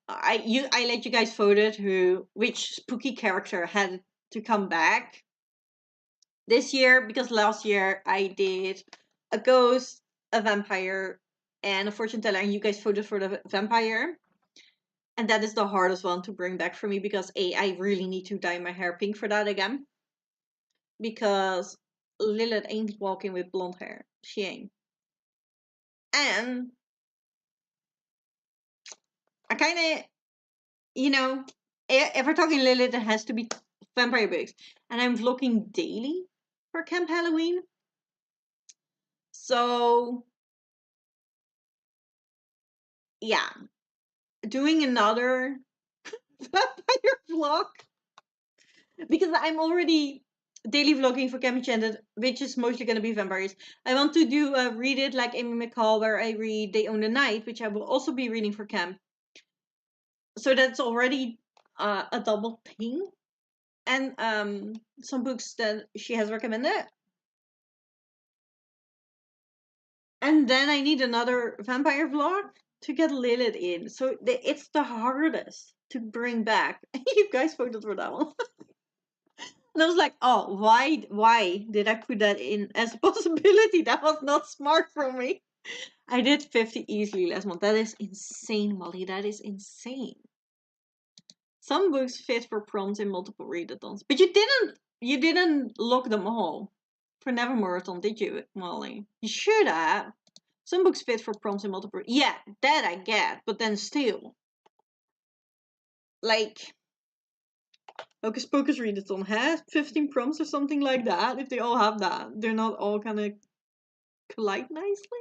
I let you guys vote it which spooky character had to come back this year, because last year I did a ghost, a vampire, and a fortune teller, and you guys voted for the vampire. And that is the hardest one to bring back for me because I really need to dye my hair pink for that again. Because Lilith ain't walking with blonde hair. She ain't. And I kind of, you know, if we're talking Lilith, it has to be vampire books. And I'm vlogging daily for Camp Halloween. So, yeah, doing another vampire vlog because I'm already daily vlogging for Camp Enchanted, which is mostly going to be vampires. I want to do a read it like Amy McCall, where I read They Own the Night, which I will also be reading for Camp. So that's already a double thing. And some books that she has recommended. And then I need another vampire vlog to get Lilith in. So it's the hardest to bring back. You guys voted for that one. And I was like, oh, why did I put that in as a possibility? That was not smart for me. I did 50 easily last month. That is insane, Molly. That is insane. Some books fit for prompts in multiple readathons. But you didn't look them all for Never Marathon, did you, Molly? You should have. Some books fit for prompts in multiple. Yeah, that I get, but then still, like, Hocus Pocus Readathon has 15 prompts or something like that. If they all have that, they're not all kind of collide nicely.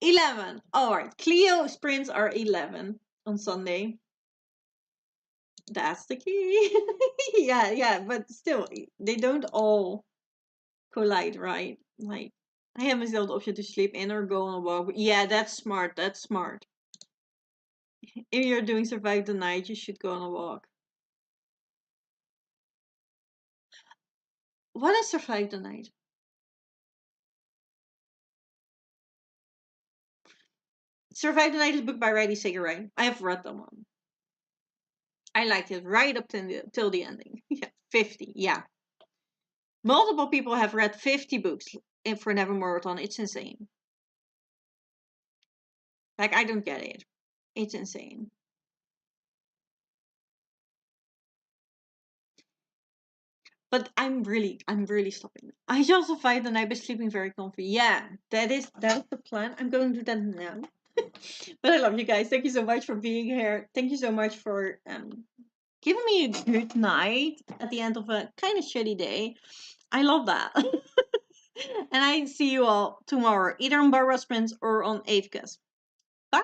11. Alright, Cleo sprints are 11 on Sunday. That's the key. yeah, but still, they don't all collide, right? Like, I have myself the option to sleep in or go on a walk. But yeah, that's smart. That's smart. If you're doing Survive the Night, you should go on a walk. What is Survive the Night? Survive the Night is a book by Riley Sager, right? I have read that one. I liked it right up till the ending. Yeah, 50. Yeah. Multiple people have read 50 books for Never Marathon. It's insane. Like, I don't get it. It's insane. But I'm really stopping. I just survived and I've been sleeping very comfy. Yeah, that's the plan. I'm going to do that now. But I love you guys. Thank you so much for being here. Thank you so much for giving me a good night at the end of a kind of shitty day. I love that. And I see you all tomorrow, either on Barbara Sprints or on Avkas. Bye!